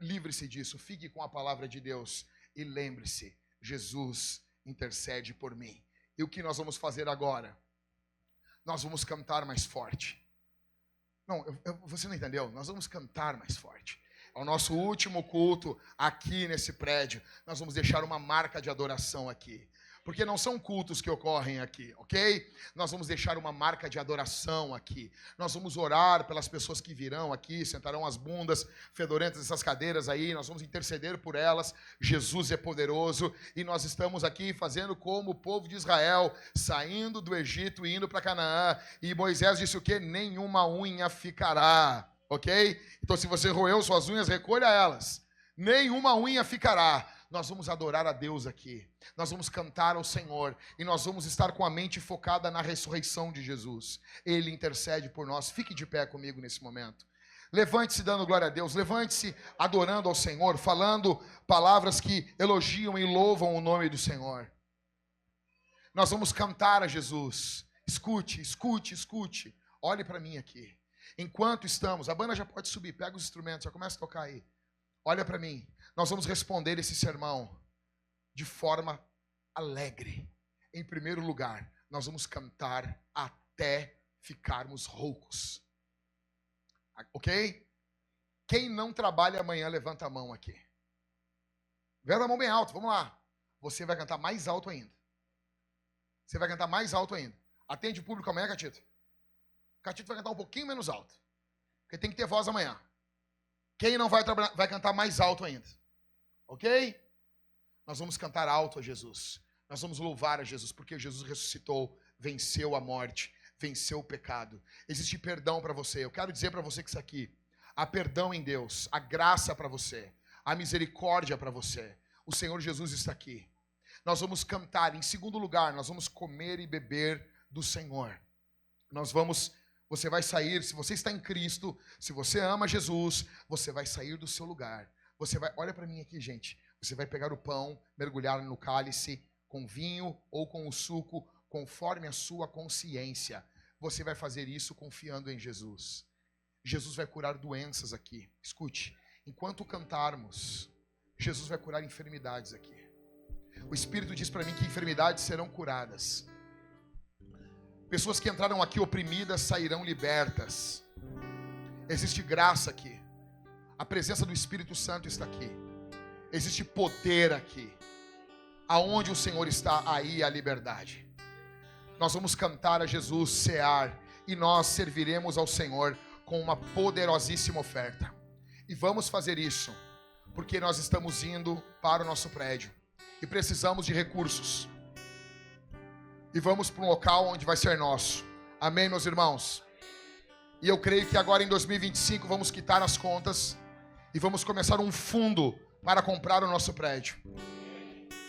Livre-se disso, fique com a palavra de Deus e lembre-se, Jesus intercede por mim. E o que nós vamos fazer agora? Nós vamos cantar mais forte. Não, você não entendeu? Nós vamos cantar mais forte. É o nosso último culto aqui nesse prédio. Nós vamos deixar uma marca de adoração aqui. Porque não são cultos que ocorrem aqui, ok? Nós vamos deixar uma marca de adoração aqui. Nós vamos orar pelas pessoas que virão aqui, sentarão as bundas fedorentas dessas cadeiras aí. Nós vamos interceder por elas. Jesus é poderoso. E nós estamos aqui fazendo como o povo de Israel, saindo do Egito e indo para Canaã. E Moisés disse o quê? Nenhuma unha ficará, ok? Então se você roeu suas unhas, recolha elas. Nenhuma unha ficará. Nós vamos adorar a Deus aqui. Nós vamos cantar ao Senhor. E nós vamos estar com a mente focada na ressurreição de Jesus. Ele intercede por nós. Fique de pé comigo nesse momento. Levante-se dando glória a Deus. Levante-se adorando ao Senhor. Falando palavras que elogiam e louvam o nome do Senhor. Nós vamos cantar a Jesus. Escute. Olhe para mim aqui. Enquanto estamos... A banda já pode subir. Pega os instrumentos. Já começa a tocar aí. Olha para mim. Nós vamos responder esse sermão de forma alegre. Em primeiro lugar, nós vamos cantar até ficarmos roucos. Ok? Quem não trabalha amanhã, levanta a mão aqui. Levanta a mão bem alto, vamos lá. Você vai cantar mais alto ainda. Você vai cantar mais alto ainda. Atende o público amanhã, Catito. Catito vai cantar um pouquinho menos alto. Porque tem que ter voz amanhã. Quem não vai trabalhar, vai cantar mais alto ainda. Ok? Nós vamos cantar alto a Jesus. Nós vamos louvar a Jesus, porque Jesus ressuscitou, venceu a morte, venceu o pecado. Existe perdão para você. Eu quero dizer para você que isso aqui, há perdão em Deus, há graça para você, há misericórdia para você. O Senhor Jesus está aqui. Nós vamos cantar. Em segundo lugar, nós vamos comer e beber do Senhor. Você vai sair, se você está em Cristo, se você ama Jesus, você vai sair do seu lugar. Olha para mim aqui, gente. Você vai pegar o pão, mergulhar no cálice com vinho ou com o suco, conforme a sua consciência. Você vai fazer isso confiando em Jesus. Jesus vai curar doenças aqui. Escute, enquanto cantarmos, Jesus vai curar enfermidades aqui. O Espírito diz para mim que enfermidades serão curadas. Pessoas que entraram aqui oprimidas sairão libertas. Existe graça aqui. A presença do Espírito Santo está aqui. Existe poder aqui. Aonde o Senhor está, aí a liberdade. Nós vamos cantar a Jesus, cear, e nós serviremos ao Senhor com uma poderosíssima oferta. E vamos fazer isso porque nós estamos indo para o nosso prédio e precisamos de recursos. e vamos para um local onde vai ser nosso. Amém, meus irmãos? E eu creio que agora em 2025 vamos quitar as contas e vamos começar um fundo para comprar o nosso prédio.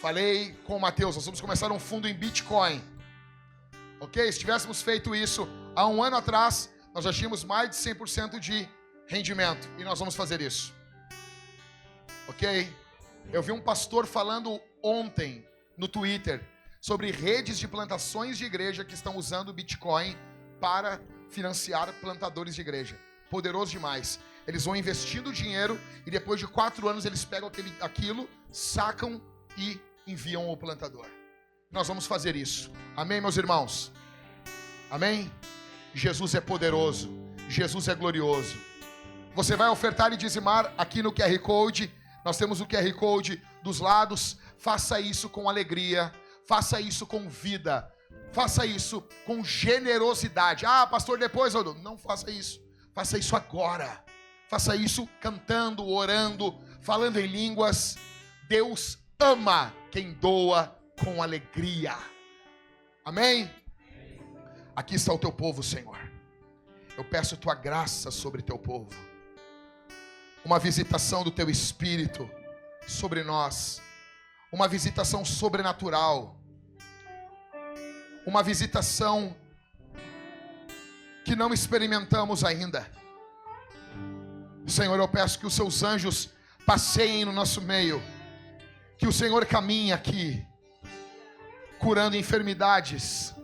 Falei com o Mateus, nós vamos começar um fundo em Bitcoin. Ok? Se tivéssemos feito isso há um ano atrás, nós já tínhamos mais de 100% de rendimento. E nós vamos fazer isso. Ok? Eu vi um pastor falando ontem no Twitter sobre redes de plantações de igreja que estão usando o Bitcoin para financiar plantadores de igreja. Poderoso demais. Eles vão investindo dinheiro e depois de 4 anos eles pegam aquilo, sacam e enviam ao plantador. Nós vamos fazer isso. Amém, meus irmãos? Amém? Jesus é poderoso. Jesus é glorioso. Você vai ofertar e dizimar aqui no QR Code. Nós temos o QR Code dos lados. Faça isso com alegria. Faça isso com vida. Faça isso com generosidade. Ah, pastor, depois eu... Não faça isso. Faça isso agora. Faça isso cantando, orando, falando em línguas. Deus ama quem doa com alegria. Amém? Aqui está o teu povo, Senhor. Eu peço tua graça sobre teu povo. Uma visitação do teu Espírito sobre nós. Uma visitação sobrenatural. Uma visitação que não experimentamos ainda. Senhor, eu peço que os seus anjos passeiem no nosso meio. Que o Senhor caminhe aqui, curando enfermidades.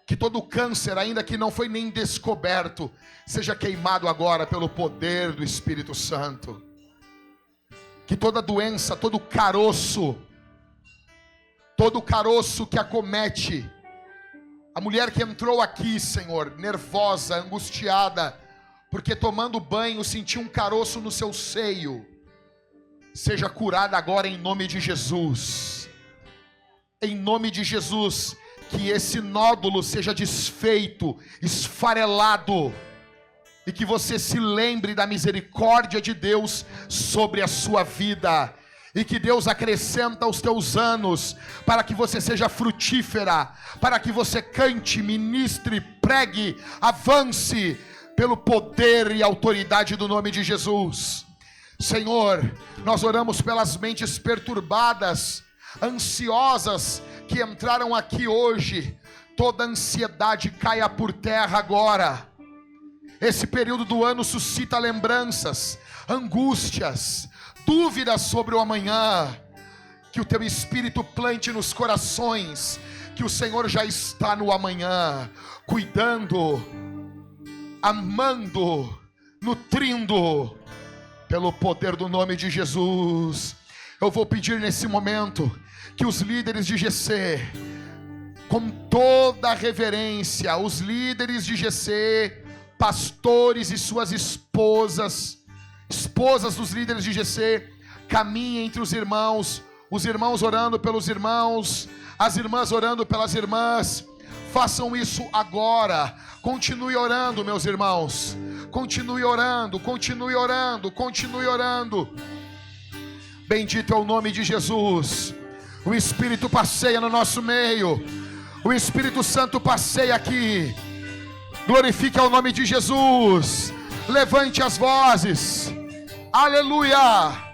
Que todo câncer, ainda que não foi nem descoberto, seja queimado agora pelo poder do Espírito Santo. Que toda doença, todo caroço que acomete a mulher que entrou aqui, Senhor, nervosa, angustiada, porque tomando banho sentiu um caroço no seu seio, seja curada agora em nome de Jesus. Em nome de Jesus, que esse nódulo seja desfeito, esfarelado, e que você se lembre da misericórdia de Deus sobre a sua vida, e que Deus acrescenta os teus anos, para que você seja frutífera, para que você cante, ministre, pregue, avance, pelo poder e autoridade do nome de Jesus. Senhor, nós oramos pelas mentes perturbadas, ansiosas, que entraram aqui hoje. Toda ansiedade caia por terra agora. Esse período do ano suscita lembranças, angústias, dúvidas sobre o amanhã. Que o teu Espírito plante nos corações que o Senhor já está no amanhã, cuidando, amando, nutrindo, pelo poder do nome de Jesus. Eu vou pedir nesse momento que os líderes de GC, com toda a reverência, os líderes de GC, pastores e suas esposas dos líderes de GC, caminhem entre os irmãos orando pelos irmãos, as irmãs orando pelas irmãs. Façam isso agora. Continue orando, meus irmãos. Continue orando, continue orando, continue orando. Bendito é o nome de Jesus. O Espírito passeia no nosso meio. O Espírito Santo passeia aqui. Glorifique o nome de Jesus. Levante as vozes. Aleluia.